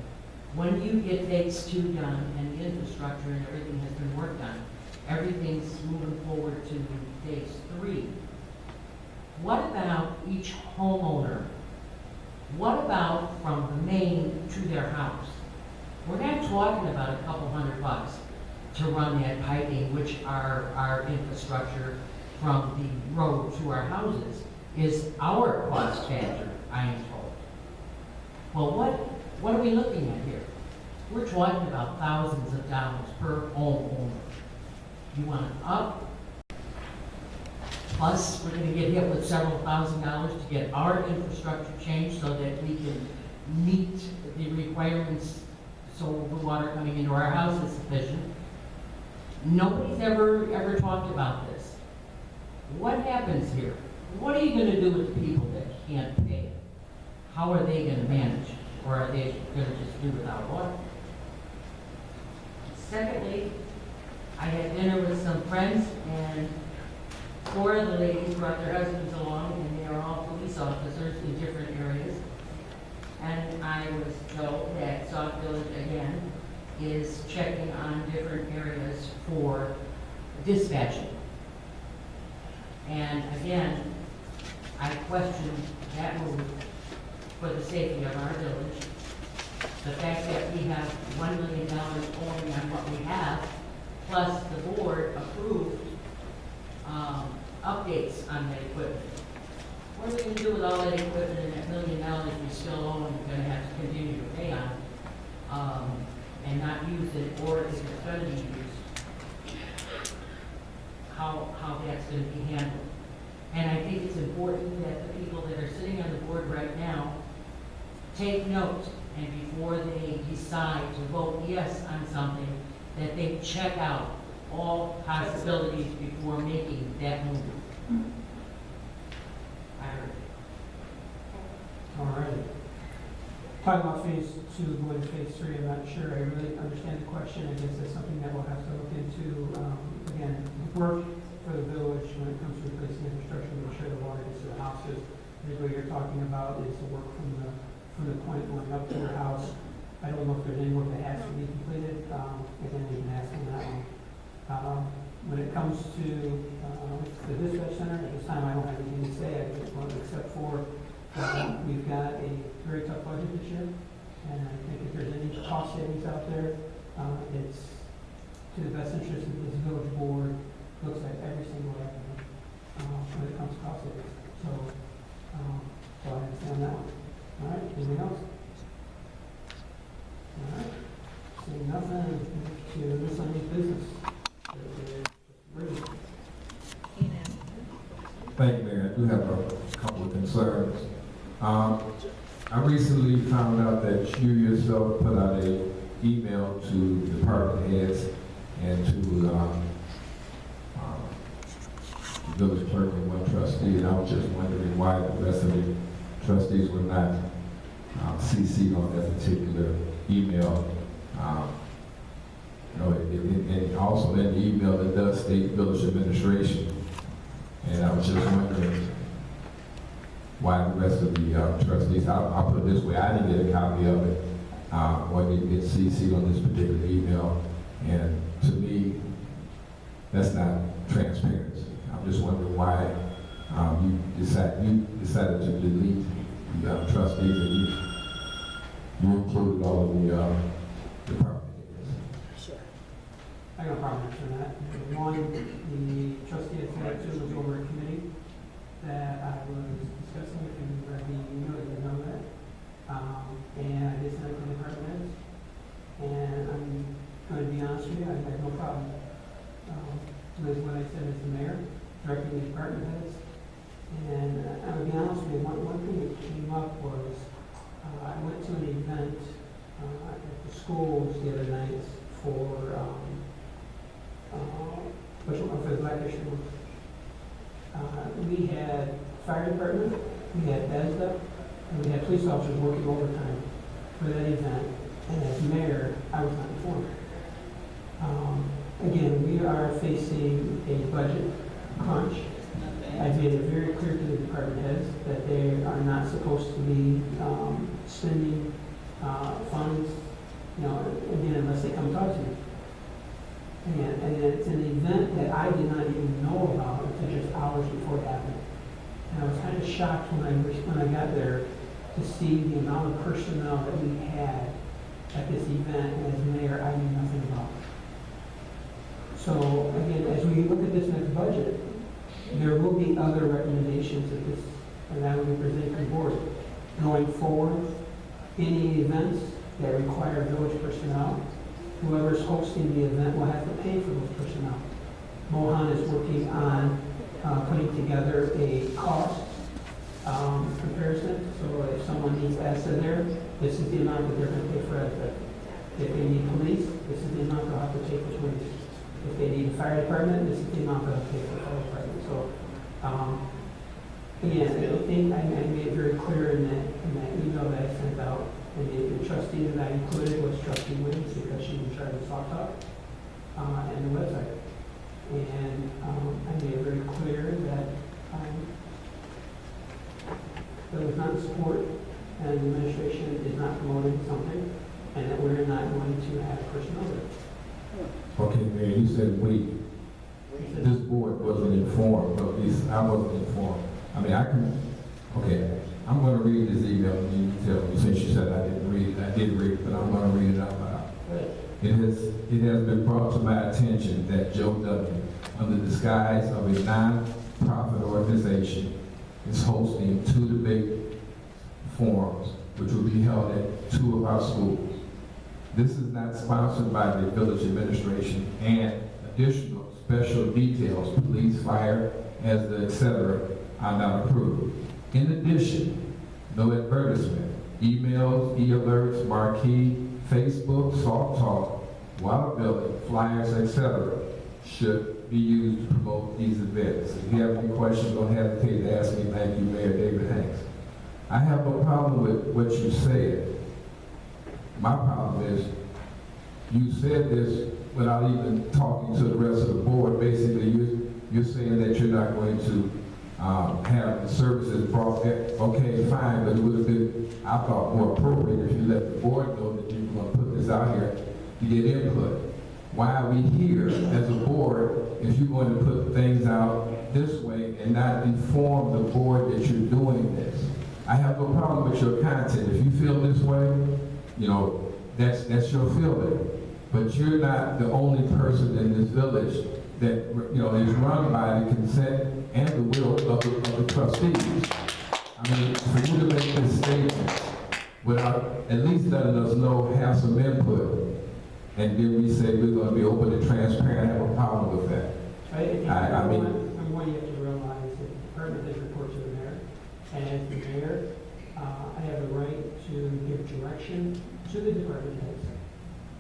S13: when you get phase 2 done and the infrastructure and everything has been worked on, everything's moving forward to phase 3. What about each homeowner? What about from the main to their house? We're not talking about a couple $100 to run that piping, which our infrastructure from the road to our houses is our cost factor, I am told. Well, what are we looking at here? We're talking about thousands of dollars per homeowner. You want it up? Plus, we're going to get hit with several $1,000s to get our infrastructure changed so that we can meet the requirements so the water coming into our house is sufficient. Nobody's ever talked about this. What happens here? What are you going to do with the people that can't pay? How are they going to manage? Or are they going to just do without water? Secondly, I had dinner with some friends, and 4 of the ladies brought their husbands along, and they are all police officers in different areas. And I was told that Sauk Village, again, is checking on different areas for dispatching. And again, I question that move for the safety of our village. The fact that we have $1 million only on what we have, plus the board approved updates on that equipment. What are we going to do with all that equipment and that $1 million we still own and we're going to have to continue to pay on and not use it, or if it's going to be used, how that's going to be handled. And I think it's important that the people that are sitting on the board right now take note, and before they decide to vote yes on something, that they check out all possibilities before making that move. I heard it.
S1: All right. Talking about phase 2, going to phase 3, I'm not sure I really understand the question. I guess that's something that we'll have to look into. Again, work for the village when it what you're talking about is the work from the point going up to your house. I don't know if there's any work that has to be completed, I didn't even ask on that one. When it comes to the dispatch center, at this time I don't have anything to say, I just want to except for we've got a very tough budget this year, and I think if there's any cost savings out there, it's to the best interest of this village board, looks at every single avenue when it comes to cost savings. So I understand that one. All right, anything else? All right, seeing nothing, to miscellaneous business.
S4: Thank you, Mayor. I do have a couple of concerns. I recently found out that you yourself put out an email to department heads and to the village clerk and one trustee, and I was just wondering why the rest of the trustees were not CC'd on that particular email. And also in the email it does state village administration, and I was just wondering why the rest of the trustees, I'll put it this way, I didn't get a copy of it, or didn't get CC'd on this particular email, and to me, that's not transparency. I'm just wondering why you decided to delete the trustees, and you included all of the department heads.
S1: Sure. I got a problem answering that. One, the trustee at Sauk was over a committee that I was discussing with him, where he know that. And I did send it to the department heads. And I'm going to be honest with you, I have no problem with what I said as the mayor, directing the department heads. And I would be honest with you, one thing that came up was I went to an event at the schools the other night for the Black History Month. We had fire department, we had BESDA, and we had police officers working overtime for that event. And as mayor, I was not informed. Again, we are facing a budget crunch. I've made it very clear to the department heads that they are not supposed to be spending funds, again, unless they come talk to me. And it's an event that I did not even know about until just hours before it happened. And I was kind of shocked when I got there to see the amount of personnel that we had at this event, and as mayor, I knew nothing about it. So again, as we look at this next budget, there will be other recommendations of this, and that will be presented to the board. Going forward, any events that require village personnel, whoever's hosting the event will have to pay for those personnel. Mohan is working on putting together a cost comparison. So if someone needs ESTA there, this is the amount that they're going to pay for ESTA. If they need police, this is the amount they'll have to pay for police. If they need a fire department, this is the amount they'll have to pay for the fire department. So again, I think I made it very clear in that email that I sent out. And the trustee that I included was Trustee Williams, because she was in charge of Sauk and the website. And I made it very clear that that was not support, and the administration is not promoting something, and that we're not going to have personnel there.
S4: Okay, Mayor, you said we. This board wasn't informed, but at least I wasn't informed. I mean, okay, I'm going to read this email, and you tell me, since you said I didn't read it, I did read it, but I'm going to read it out loud. It has been brought to my attention that Joe W., under the disguise of a non-profit organization, is hosting 2 debate forums, which will be held at 2 of our schools. This is not sponsored by the village administration, and additional special details, police, fire, etc., are not approved. In addition, no advertisement, emails, e-alerts, marquee, Facebook, Sauk Talk, water billing, flyers, etc. should be used to promote these events. If you have any questions, don't hesitate to ask me. Thank you, Mayor David Hanks. I have no problem with what you said. My problem is you said this without even talking to the rest of the board. Basically, you're saying that you're not going to have the services brought there, okay, fine, but it would have been, I thought, more appropriate if you let the board know that you were going to put this out here to get input. Why are we here as a board if you're going to put things out this way and not inform the board that you're doing this? I have no problem with your content. If you feel this way, you know, that's your feeling. But you're not the only person in this village that, you know, is run by the consent and the will of the trustees. I mean, for you to make this statement without at least letting us know, have some input, and then we say we're going to be open and transparent, I have a problem with that. I mean,
S1: number one, you have to realize that the department does report to the mayor, and as the mayor, I have the right to give direction to the department heads.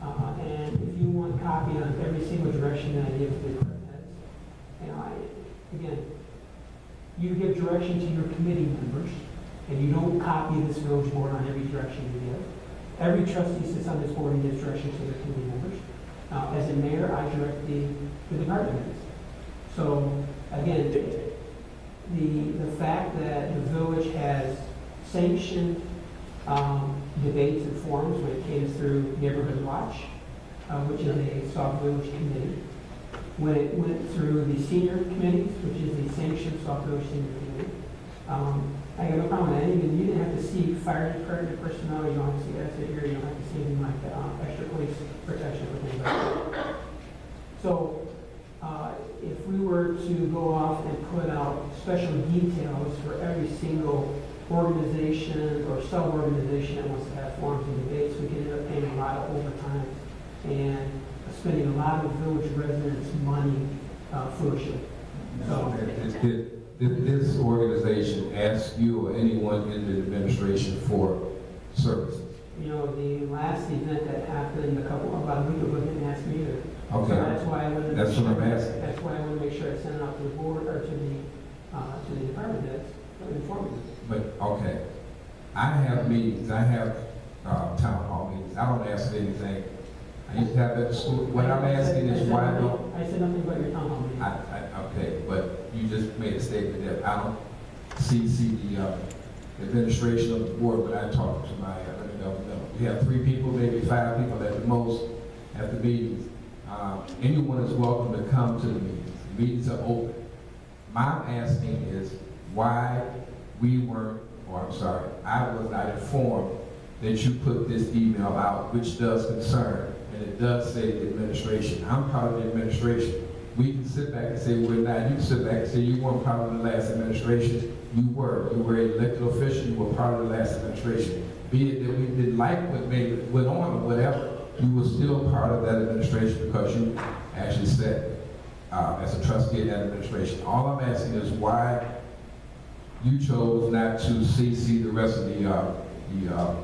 S1: And if you want copy on every single direction that I give to the department heads, and again, you give direction to your committee members, and you don't copy this village board on every direction you give. Every trustee sits on this board and gives direction to their committee members. As a mayor, I direct the department heads. So again, the fact that the village has sanctioned debates and forums when it came through Neighborhood Watch, which is a Sauk Village committee, when it went through the senior committees, which is the sanctioned Sauk Village Senior Committee. I have no problem with that. You didn't have to see fire department personnel, you don't have to see asset here, you don't have to see anything like extra police protection or things like that. So if we were to go off and put out special details for every single organization or sub-organization that wants to have forums and debates, we could end up paying a lot of overtime and spending a lot of village residents' money foolishly. So,
S4: did this organization ask you or anyone in the administration for services?
S1: You know, the last event that happened about a week ago didn't ask me either.
S4: Okay,
S1: So that's why I wanted to
S4: that's what I'm asking.
S1: That's why I want to make sure I send it out to the board or to the department heads to inform them.
S4: But, okay, I have meetings, I have town hall meetings, I don't ask for anything. I used to have that at school. What I'm asking is why don't...
S1: I said nothing about your town hall meeting.
S4: Okay, but you just made a statement that I don't see the administration of the board when I talk to my, we have 3 people, maybe 5 people at the most at the meetings. Anyone is welcome to come to the meetings. The meetings are open. My asking is why we weren't, or I'm sorry, I was not informed that you put this email out, which does concern, and it does say the administration. I'm part of the administration. We can sit back and say we're not. You can sit back and say you weren't part of the last administration. You were. You were an elected official. You were part of the last administration. Be it that we didn't like what went on or whatever, you were still part of that administration because you actually sat as a trustee in that administration. All I'm asking is why you chose not to CC the rest of the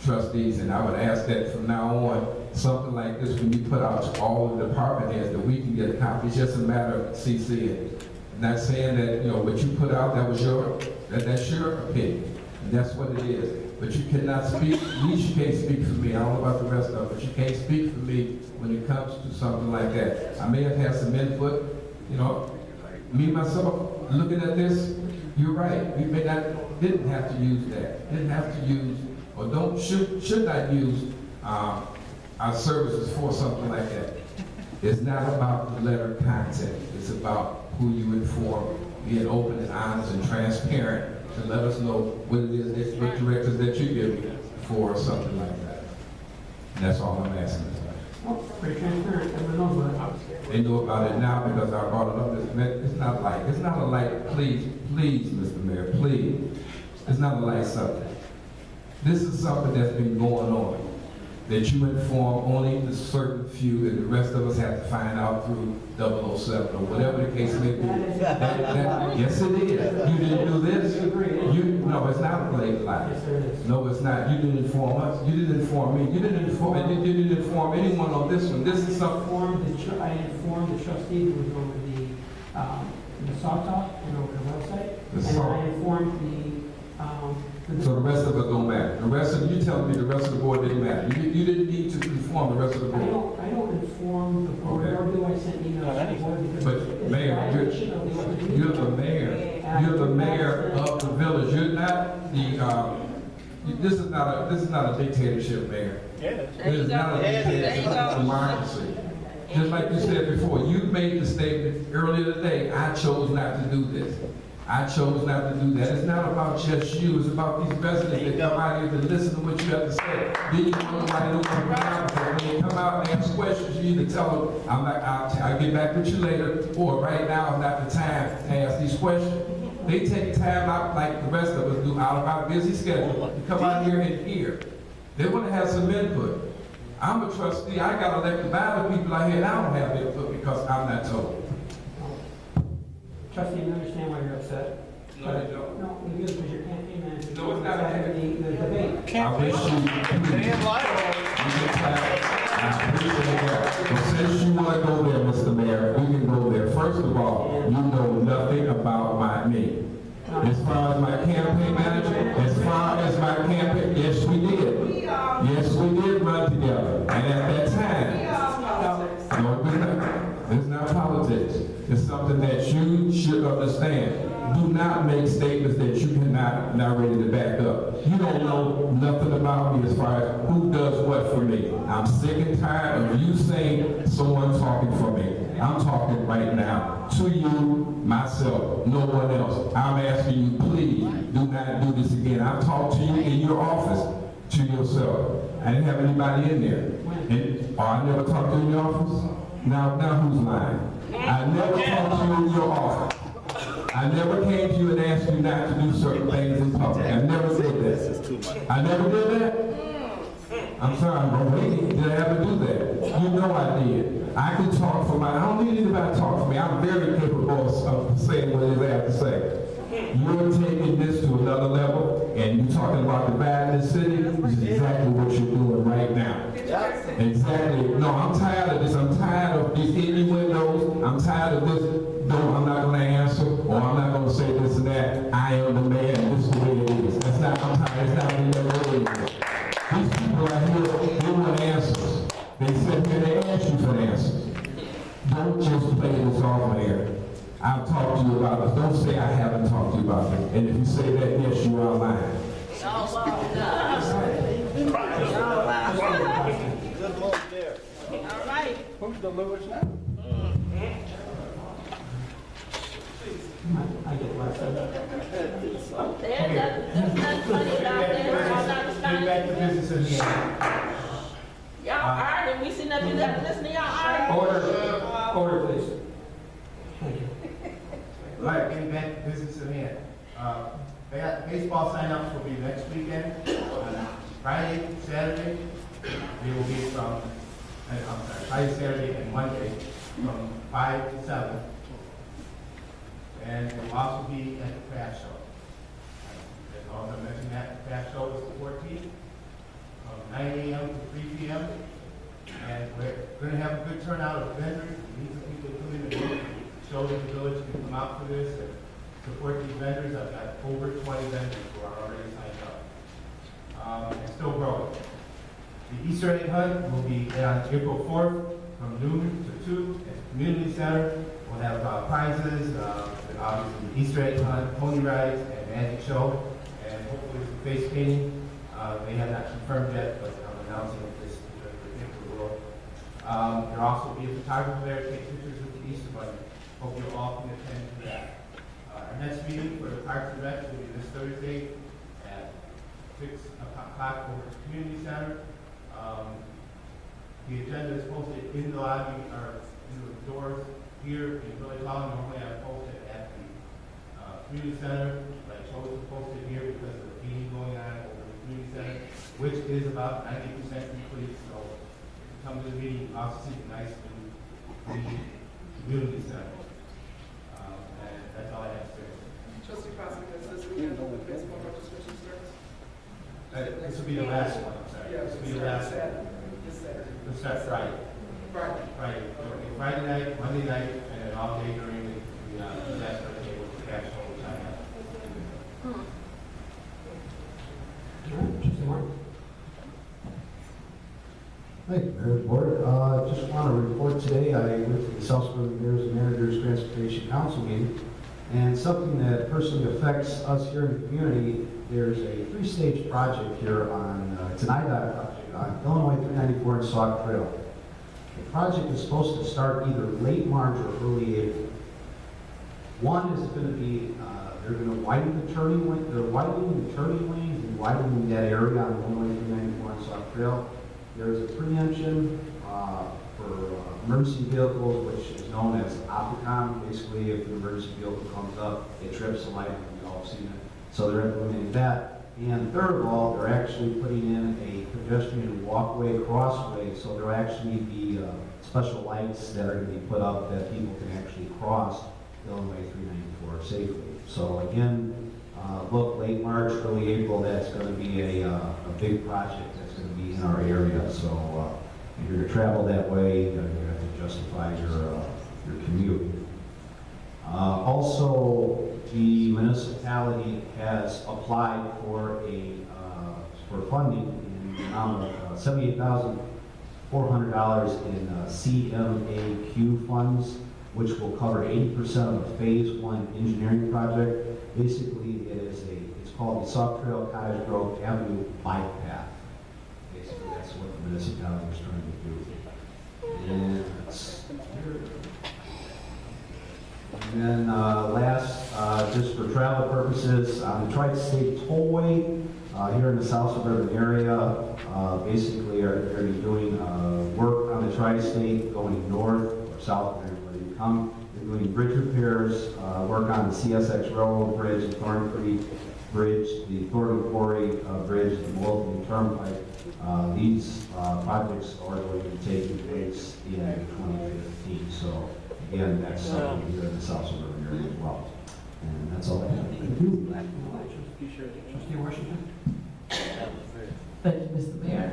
S4: trustees, and I would ask that from now on, something like this, when you put out to all the department heads, that we can get a copy. It's just a matter of CCing. I'm not saying that, you know, what you put out, that's your opinion, and that's what it is. But you cannot speak, at least you can't speak for me. I don't know about the rest of it, but you can't speak for me when it comes to something like that. I may have had some input, you know, me, myself, looking at this, you're right. We didn't have to use that. Didn't have to use, or should not use our services for something like that. It's not about the letter content. It's about who you inform, being open and honest and transparent to let us know what it is, what directives that you give for something like that. And that's all I'm asking.
S1: Well, pretty transparent. Everyone knows about it.
S4: They know about it now because I brought it up. It's not a light, please, Mr. Mayor, please. It's not a light subject. This is something that's been going on, that you inform only the certain few and the rest of us have to find out through 007 or whatever the case may be. Yes, it is. You didn't do this. No, it's not a blatant lie. No, it's not. You didn't inform us. You didn't inform me. You didn't inform anyone on this one. This is something.
S1: I informed the trustees over the Sauk Talk and over the website. And I informed
S4: So the rest of it don't matter. The rest of, you telling me the rest of the board didn't matter. You didn't need to inform the rest of the board.
S1: I don't inform the board,
S4: Okay.
S1: nor do I send emails to the board because
S4: But
S1: it's
S4: Mayor,
S1: a violation of the Open Meeting
S4: You're the
S1: Act.
S4: mayor. You're the mayor of the village. You're not the, this is not a dictatorship, Mayor. This is not a dictatorship, it's a democracy. Just like you said before, you made the statement earlier today, I chose not to do this. I chose not to do that. It's not about just you, it's about these residents that come out here to listen to what you have to say. Then you wonder why they don't want to come out, but when they come out and ask questions, you either tell them, I'll get back with you later, or right now is not the time to ask these questions. They take time out like the rest of us do out of our busy schedule to come out here and hear. They want to have some input. I'm a trustee, I got elected by the people I had, I don't have input because I'm not told.
S1: Trustee, you understand why you're upset?
S3: No, you don't.
S1: No, you do, because your campaign manager.
S3: No, it's not.
S1: The debate.
S4: I wish you, I appreciate that. But since you want to go there, Mr. Mayor, we can go there. First of all, you know nothing about me. As far as my campaign manager, yes, we did. Yes, we did run together. And at that time, no, it's not politics. It's something that you should understand. Do not make statements that you cannot not ready to back up. You don't know nothing about me as far as who does what for me. I'm sick and tired of you saying someone talking for me. I'm talking right now to you, myself, no one else. I'm asking you, please do not do this again. I've talked to you in your office, to yourself. I didn't have anybody in there. I never talked to you in your office? Now who's lying? I never talked to you in your office. I never came to you and asked you not to do certain things in public. I never did that. I never did that? I'm sorry, I'm waiting. Did I ever do that? You know I did. I can talk for I don't need anybody to talk for me. I'm very capable of saying what it is I have to say. You're taking this to another level, and you're talking about dividing the city. This is exactly what you're doing right now. Exactly. No, I'm tired of this. I'm tired of these innuendos. I'm tired of this. No, I'm not going to answer, or I'm not going to say this and that. I am the man. This is the way it is. That's not. I'm tired. It's not the way it is. These people out here, they want answers. They sit here, they ask you for answers. Don't just play this off air. I've talked to you about this. Don't say I haven't talked to you about it. And if you say that, yes, you are lying.
S14: Good Lord there.
S9: All right.
S14: Who's the Lewis now?
S1: I get less of that.
S9: There's nothing funny about that.
S8: Get back to business at hand.
S9: Y'all arguing, we sitting up here listening to y'all arguing.
S1: Order, please. Thank you.
S8: Right, getting back to business at hand. Baseball sign-ups will be next weekend. Friday, Saturday, they will be from, Friday, Saturday, and Monday from 5 to 7. And it will also be at the craft show. As long as I mentioned that, the craft show is the 14th, from 9 a.m. to 3 p.m. And we're going to have a good turnout of vendors. We need some people to come in and show that the village can come out for this and support these vendors. I've got over 20 vendors who are already signed up. And still growing. The Easter egg hunt will be on April 4th from noon to 2 at the community center. We'll have prizes, and obviously the Easter egg hunt, pony rides, and magic show, and hopefully some face painting. They have not confirmed yet, but I'm announcing this because we're thinking the world. There'll also be a photographer there to take pictures with the Easter Bunny. Hope you all can attend to that. Our next meeting for the Parks and Rec will be this Thursday at 6 o'clock over at the community center. The agenda is posted in the lobby or in the doors here in Village Hall. Normally I post it at the community center, but I chose to post it here because of the meeting going on over the community center, which is about 90% complete. So if you come to the meeting, you also see the nice new community center. And that's all I have to say.
S5: Trustee Crossing, does this weekend the baseball registration starts?
S8: This will be the last one, I'm sorry.
S5: Yeah,
S8: This will be the last one.
S5: This Saturday.
S8: We'll start Friday. Friday. Okay, Friday night, Monday night, and then all day during the last Thursday with the cash flow, which I have. Good board. Just want to report today, I went to the South Suburban Mayor's and Managers Transportation Council meeting, and something that personally affects us here in the community, there's a 3-stage project here on, it's an IDOT project on Illinois 394 and Sauk Trail. The project is supposed to start either late March or early April. One is going to be, they're going to widen the turning lane, they're widening the turning lanes and widening that area on Illinois 394 and Sauk Trail. There's a pre-engine for emergency vehicles, which is known as Opticon. Basically, if an emergency vehicle comes up, it trips the light, we've all seen it. So they're implementing that. And third of all, they're actually putting in a pedestrian walkway crossway, so there'll actually be special lights that are going to be put up that people can actually cross Illinois 394 safely. So again, look, late March, early April, that's going to be a big project that's going to be in our area. So if you're going to travel that way, you have to justify your commute. Also, the municipality has applied for for funding in the amount of $78,400 in CMAQ funds, which will cover 80% of the Phase 1 engineering project. Basically, it's called the Sauk Trail Cottage Grove Avenue Bike Path. Basically, that's what the municipality is trying to do. And then last, just for travel purposes, the Tri-State Tollway here in the South Suburban area, basically are going to be doing work on the Tri-State going north or south where you come. They're doing bridge repairs, work on the CSX Railroad Bridge, the Thorn Creek Bridge, the Thornton Quarry Bridge, the Midlothian Turnpike. These projects are going to be taking place in 2015. So again, that's something here in the South Suburban area as well. And that's all I have. Thank you.
S1: Trustee Washington?
S6: Thank you, Mr. Mayor.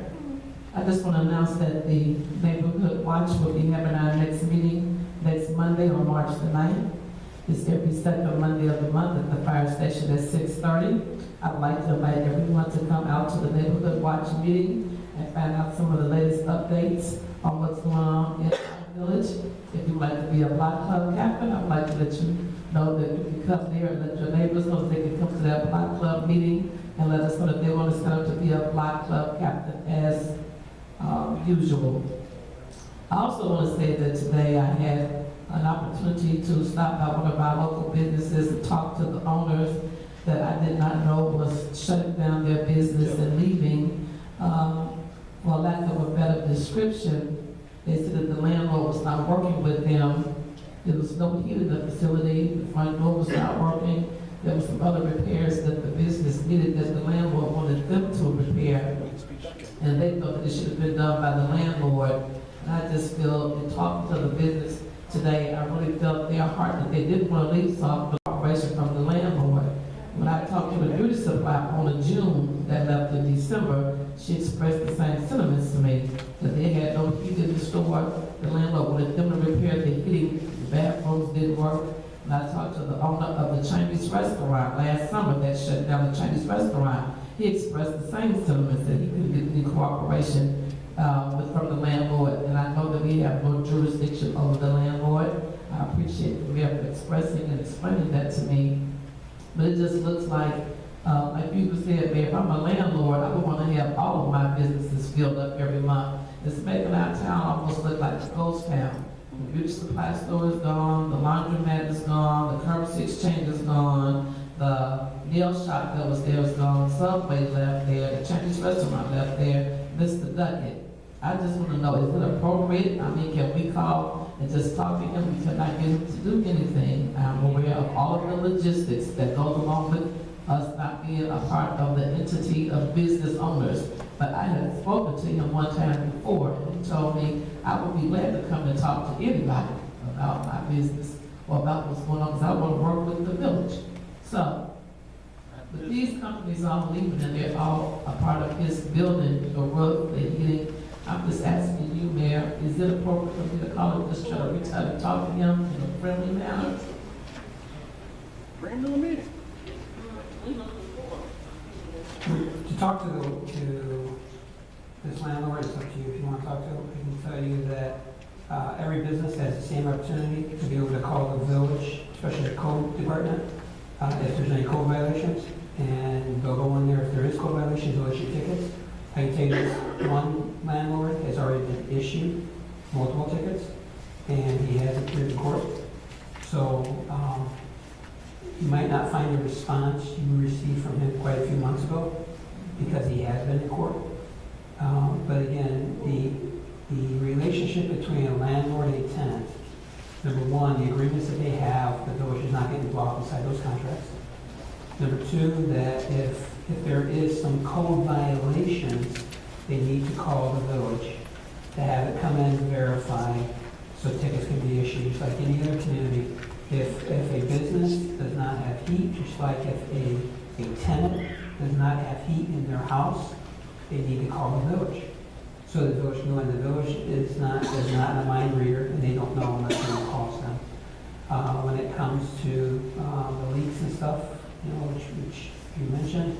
S6: I just want to announce that the Neighborhood Watch will be having our next meeting next Monday on March the 9th. It's every second Monday of the month at the fire station at 6:30. I'd like to invite everyone to come out to the Neighborhood Watch meeting and find out some of the latest updates on what's going on in our village. If you'd like to be a block club captain, I'd like to let you know that you can come there and let your neighbors know that they can come to that block club meeting and let us know that they want to sign up to be a block club captain as usual. I also want to say that today I had an opportunity to stop by one of our local businesses and talk to the owners that I did not know was shutting down their business and leaving. For lack of a better description, they said that the landlord was not working with them. There was no heat in the facility, the front door was not working. There were some other repairs that the business needed that the landlord wanted them to repair. And they thought that it should have been done by the landlord. And I just feel, in talking to the business today, I really felt their heart that they didn't want to leave Sauk cooperation from the landlord. When I talked to the beauty supply owner June that left in December, she expressed the same sentiments to me, that they had no heat in the store. The landlord wanted them to repair the heating, the bathrooms didn't work. And I talked to the owner of the Chinese restaurant last summer that shut down the Chinese restaurant. He expressed the same sentiments that he couldn't get any cooperation from the landlord. And I know that we have no jurisdiction over the landlord. I appreciate the mayor for expressing and explaining that to me. But it just looks like you said, Mayor, if I'm a landlord, I would want to have all of my businesses filled up every month. It's making our town almost look like a ghost town. The beauty supply store is gone, the laundromat is gone, the currency exchange is gone, the nail shop that was there is gone, Subway left there, the Chinese restaurant left there, Mr. Duckett. I just want to know, is it appropriate? I mean, can we call and just talk to him? We cannot get him to do anything. I'm aware of all of the logistics that goes along with us not being a part of the entity of business owners. But I had spoken to him one time before, and he told me I would be glad to come and talk to anybody about my business or about what's going on, because I want to work with the village. So, but these companies are leaving, and they're all a part of his building, the roof, the heating. I'm just asking you, Mayor, is it appropriate for me to call him, just try to reach out and talk to him in a friendly manner?
S14: Bring him to a meeting.
S1: To talk to this landlord, it's up to you if you want to talk to him. I can tell you that every business has the same opportunity to be able to call the village, especially the code department, if there's any code violations. And they'll go in there if there is code violations, they'll issue tickets. I can tell you this, one landlord has already been issued multiple tickets, and he has appeared in court. So you might not find a response you received from him quite a few months ago because he has been in court. But again, the relationship between a landlord and a tenant, number one, the agreements that they have, the village is not getting involved inside those contracts. Number two, that if there is some code violations, they need to call the village to have it come in and verify so tickets can be issued, just like any other community. If a business does not have heat, just like if a tenant does not have heat in their house, they need to call the village. So the village know, and the village is not a mind reader, and they don't know unless someone calls them. When it comes to the leaks and stuff, which you mentioned,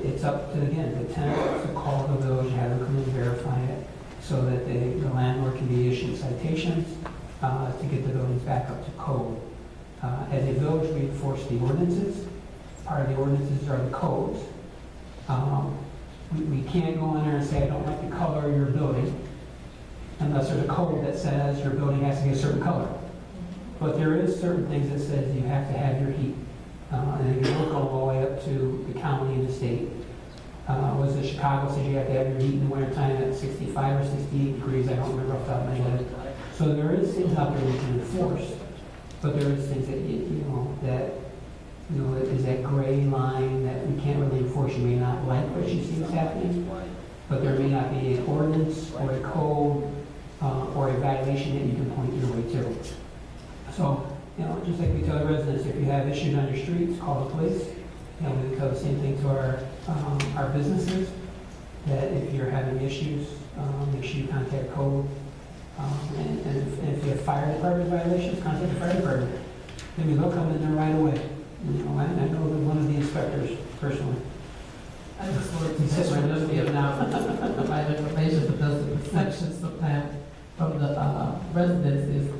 S1: it's up to, again, the tenant to call the village, have them come and verify it, so that the landlord can be issued citations to get the buildings back up to code. As a village, we enforce the ordinances. Part of the ordinances are the codes. We can't go in there and say, I don't like the color of your building, unless there's a code that says your building has to be a certain color. But there is certain things that says you have to have your heat. And if you look all the way up to the county and the state, was it Chicago says you have to have your heat in the wintertime at 65 or 68 degrees, I don't remember off the top of my head. So there is things out there we can enforce, but there is things that, is that gray line that we can't really enforce. You may not like what you see is happening, but there may not be an ordinance or a code or a violation that you can point your way to. So, just like we tell the residents, if you have issues on your streets, call the police. We tell the same thing to our businesses, that if you're having issues, make sure you contact code. And if you have fire department violations, contact the fire department. Maybe they'll come in there right away. I know that one of the inspectors personally.
S15: I just wanted to say, we're just giving out my information because the perception sometimes from the residents is,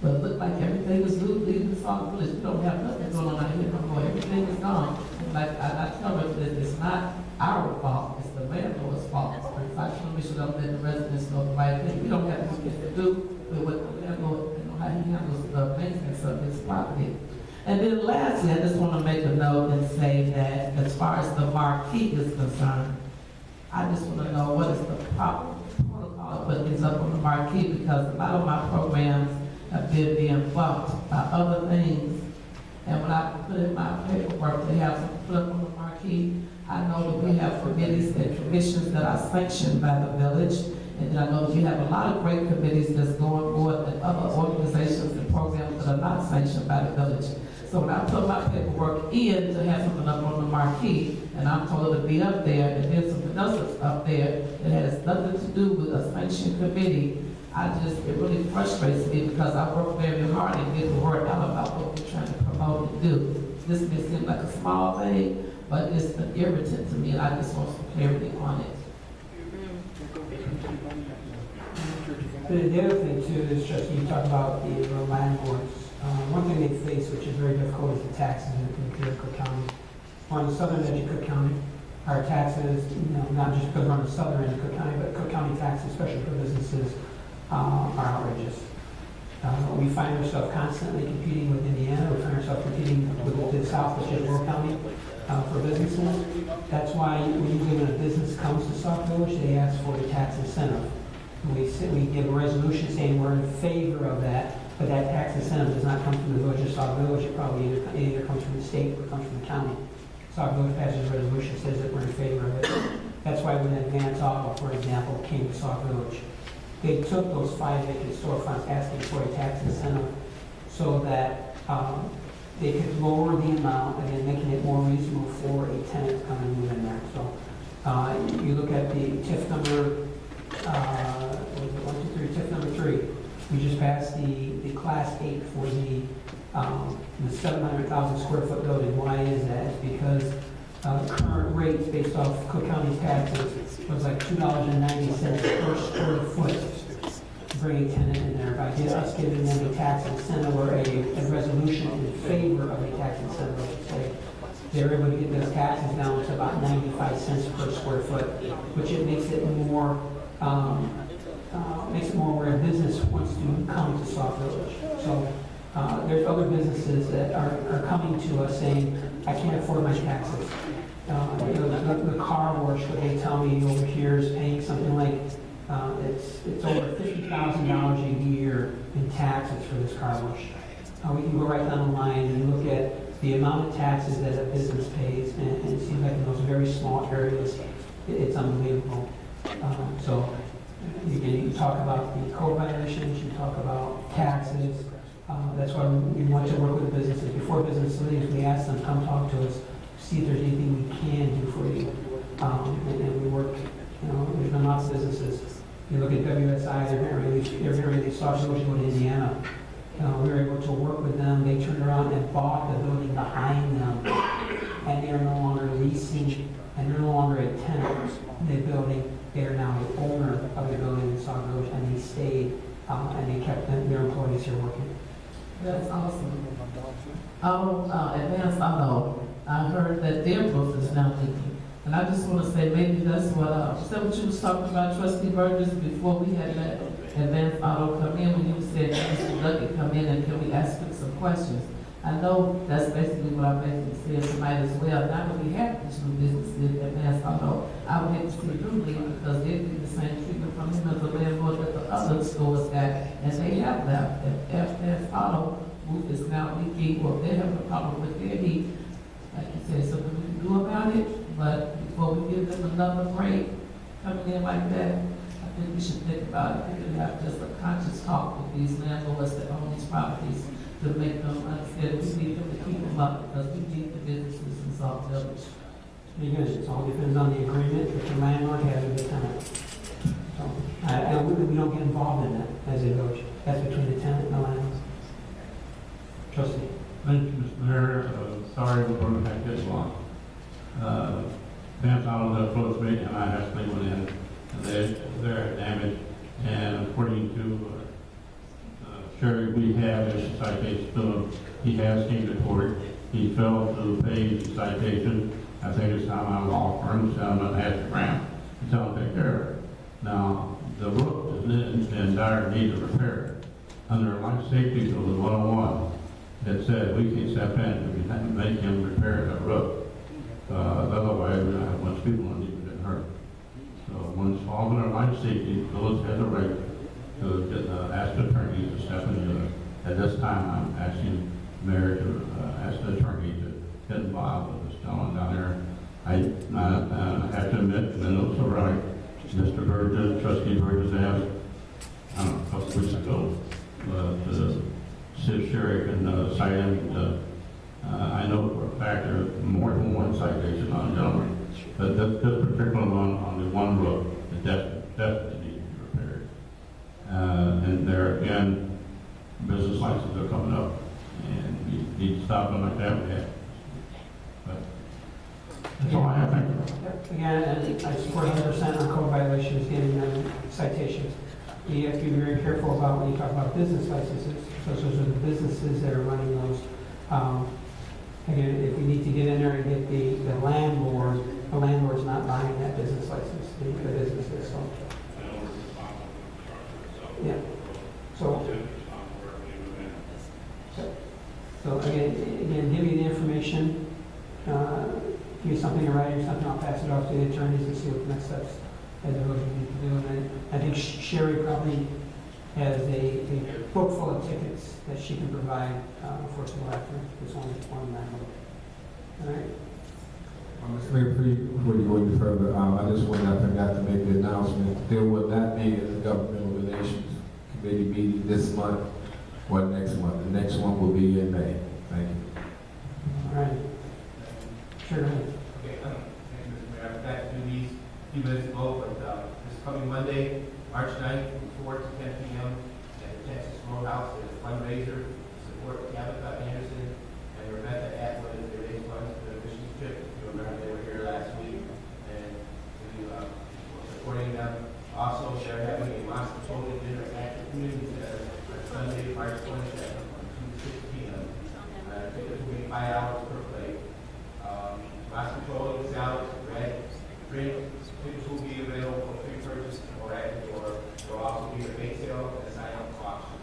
S15: well, it looked like everything was leaving the Sauk village. We don't have nothing going on out here no more. Everything is gone. Like I tell residents, it's not our fault. It's the landlord's fault. So I just want to make sure that the residents know the right thing. We don't have anything to do with what the landlord, how he handles the maintenance of his property. And then lastly, I just want to make a note and say that as far as the marquee is concerned, I just want to know what is the proper protocol of putting these up on the marquee, because a lot of my programs have been being bumped by other things. And when I put in my paperwork to have something put up on the marquee, I know that we have committees and commissions that are sanctioned by the village. And then I know that you have a lot of great committees that's going forward and other organizations and programs that are not sanctioned by the village. So when I put my paperwork in to have something up on the marquee, and I'm told to be up there, and then something else is up there that has nothing to do with a sanctioned committee, it really frustrates me, because I work very hard and get the word out about what we're trying to promote and do. This may seem like a small thing, but it's an irritant to me, and I just want some clarity on it.
S1: The other thing too is just, you talk about the landlords. One thing they face, which is very difficult, is the taxes in Cook County. We're on the southern edge of Cook County. Our taxes, not just because we're on the southern edge of Cook County, but Cook County taxes, especially for businesses, are outrageous. We find ourselves constantly competing with Indiana. We find ourselves competing with the South, which is Rural County, for businesses. That's why usually when a business comes to Sauk Village, they ask for a tax incentive. We give a resolution saying we're in favor of that, but that tax incentive does not come from the village of Sauk Village. It probably either comes from the state or comes from the county. Sauk Village passes a resolution, says that we're in favor of it. That's why when Advance Auto, for example, came to Sauk Village, they took those 5 vacant storefronts asking for a tax incentive so that they could lower the amount, again, making it more reasonable for a tenant to come and move in there. So you look at the TIF number, TIF number 3. We just passed the class 8 for the 700,000 square foot building. Why is that? It's because current rates based off Cook County taxes was like $2.90 per square foot to bring a tenant in there. By us giving them a tax incentive or a resolution in favor of a tax incentive, I should say, they're able to get those taxes down to about 95 cents per square foot, which it makes it more where a business wants to come to Sauk Village. So there's other businesses that are coming to us saying, I can't afford my taxes. The car wash, what they tell me over here is paying something like, it's over $50,000 a year in taxes for this car wash. We can go right down the line and look at the amount of taxes that a business pays, and it seems like in those very small areas, it's unbelievable. So you talk about the code violations, you talk about taxes. That's why we want to work with businesses. Before business leaves, we ask them, come talk to us, see if there's anything we can do for you. And we work, there's been lots of businesses. You look at WSI, they're very Sauk Village in Indiana. We were able to work with them. They turned around and bought the building behind them, and they are no longer leasing, and they're no longer a tenant in the building. They are now the owner of the building in Sauk Village, and they stayed, and they kept their employees here working.
S15: That's awesome. Advanced Auto, I heard that their roof is now leaking. And I just want to say, maybe that's what you was talking about, Trustee Burgess, before we had let Advanced Auto come in, when you said, Mr. Duckett come in and can we ask him some questions? I know that's basically what I'm basically saying tonight as well. Now that we have this new business in Advanced Auto, I would hate to see them leave because they'd get the same treatment from him as the landlord that the other stores got, and they have left. If Advanced Auto roof is now leaking, or if they're having a problem with their heat, like you said, something we can do about it. But before we give them another break coming in like that, I think we should think about it. We could have just a conscious talk with these landlords that own these properties to make them understand we need them to keep them up because we need the businesses in Sauk Village.
S1: Because it all depends on the agreement that the landlord has with the tenant. So, and we don't get involved in that as a village. That's between the tenant and the landlord. Trustee.
S16: Thank you, Mr. Mayor. Sorry we're going to take this long. Advanced Auto approached me and I actually went in and they're damaged. And according to Sherry, we have issued citation to him. He has came to court. He failed to pay the citation. I think it's time I'm law firm, so I'm going to ask the ground to tell him to take care of it. Now, the roof is in dire need of repair. Under life safety code 101, it said we can step in if we make him repair the roof. Otherwise, we're going to have a bunch of people on even get hurt. So when it's all in our life safety, the village has a right to ask the attorney to step in. At this time, I'm asking the mayor to ask the attorney to get involved with this gentleman down there. I have to admit, the notes are right. Mr. Burgess, Trustee Burgess asked, I don't know, a couple weeks ago, to see if Sherry can cite him. I know for a fact there are more than one citation on the gentleman, but this particular one on the one roof, it definitely needs to be repaired. And there again, business licenses are coming up, and we need to stop them like that. But that's all I have. Thank you.
S1: Again, and I support 100% on code violations, getting them citations. You have to be very careful about when you talk about business licenses, because those are the businesses that are running those. Again, if we need to get in there and get the landlord's not buying that business license, the businesses, so. Yeah. So again, give me the information, give me something to write or something, I'll pass it off to the attorneys and see what the next steps as a village we need to do. And I think Sherry probably has a book full of tickets that she can provide for us to go after. This one landlord. All right.
S4: Mr. Mayor, before you go any further, I forgot to make the announcement. There will not be a governmental relations committee meeting this month or next month. The next one will be in May. Thank you.
S1: All right. Sure.
S17: Okay, thank you, Mr. Mayor. I forgot to do these a few minutes ago, but this coming Monday, March 9th, from 4 to 10 p.m. at the Texas Roadhouse, there's a fundraiser to support Tabitha Anderson and Rebecca Atwood as they raise funds for the missions trip. If you remember, they were $5 per plate. Lots of clothing, salads, bread, drink, tickets will be available for free purchase or at the door. There will also be a bake sale and a sign-up auction.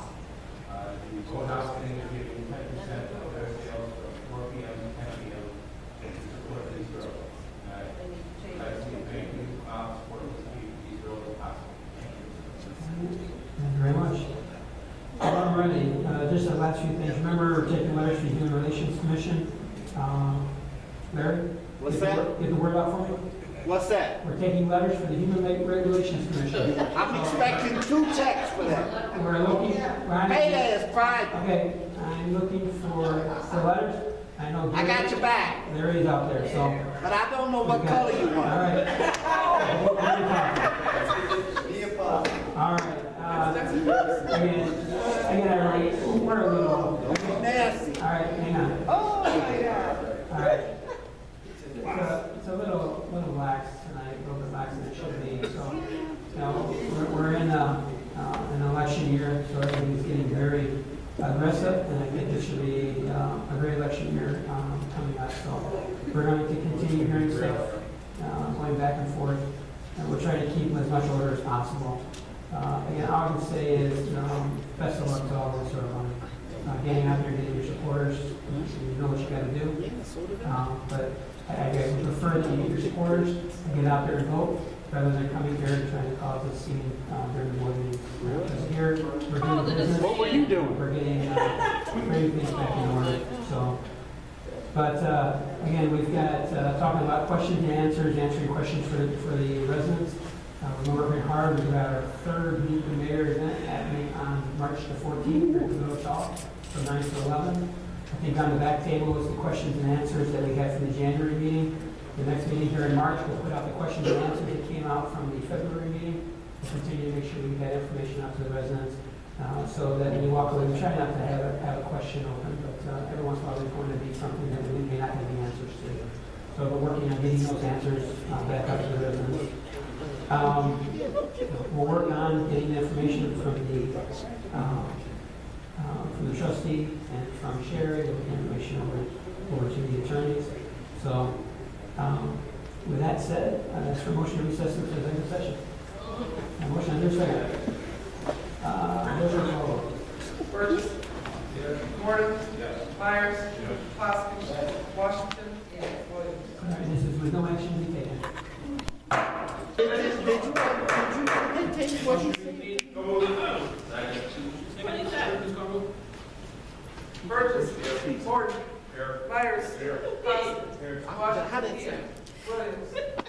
S17: The Roadhouse thing is giving 10% of their sales from 4 p.m. to 10 p.m. to support these girls. I'd like to thank you for supporting these girls as possible.
S1: Thank you very much. All righty, just the last few things. Remember, we're taking letters from the Human Relations Commission. Larry?
S14: What's
S1: Get
S14: that?
S1: the word out for me.
S14: What's that?
S1: We're taking letters for the Human Regulations Commission.
S14: I'm expecting 2 checks for that.
S1: We're looking.
S14: Payday is Friday.
S1: Okay, I'm looking for letters. I know.
S14: I got your back.
S1: Larry's out there, so.
S14: But I don't know what color you want.
S1: All right. All right. Again, we're a little.
S14: Nasty.
S1: All right, hang on.
S14: Oh my God.
S1: All right. It's a little lax tonight, a little bit lax than it should be. So, you know, we're in an election year, so everything's getting very aggressive, and I think this should be a great election year coming up. So, we're going to continue hearing stuff, going back and forth, and we're trying to keep as much order as possible. Again, all I can say is best of luck to all those who are running. Getting out there, getting your supporters, you know what you got to do. But I would prefer that you get your supporters and get out there and vote rather than coming here and trying to cause a scene during the board meetings. Because here, we're doing business.
S14: What were you doing?
S1: We're bringing things back in order. So, but again, we've got talking about questions and answers, answering questions for the residents. We're working hard. We've got our 3rd Meet the Mayor event happening on March the 14th at the Village Hall from 9 to 11. I think on the back table is the questions and answers that we had from the January meeting. The next meeting here in March, we'll put out the questions and answers that came out from the February meeting. We'll continue to make sure we get that information out to the residents so that when you walk away, we try not to have a question open, but every once in a while there's going to be something that we may not have the answers to. So we're working on getting those answers back up to the residents. We'll work on getting the information from the trustee and from Sherry, we'll get information over to the attorneys. So, with that said, I'd ask for a motion to recess into executive session. A motion, is there a second? Motion to roll.
S5: Burgess. Yes. Gordon. Yes. Myers. Yes. Hoskins. Yes. Washington. Yes. Williams.
S1: All right, this is with no action to be taken.
S14: Did you what you said?
S5: Burgess. Gordon. Myers. Hoskins. Washington. Williams.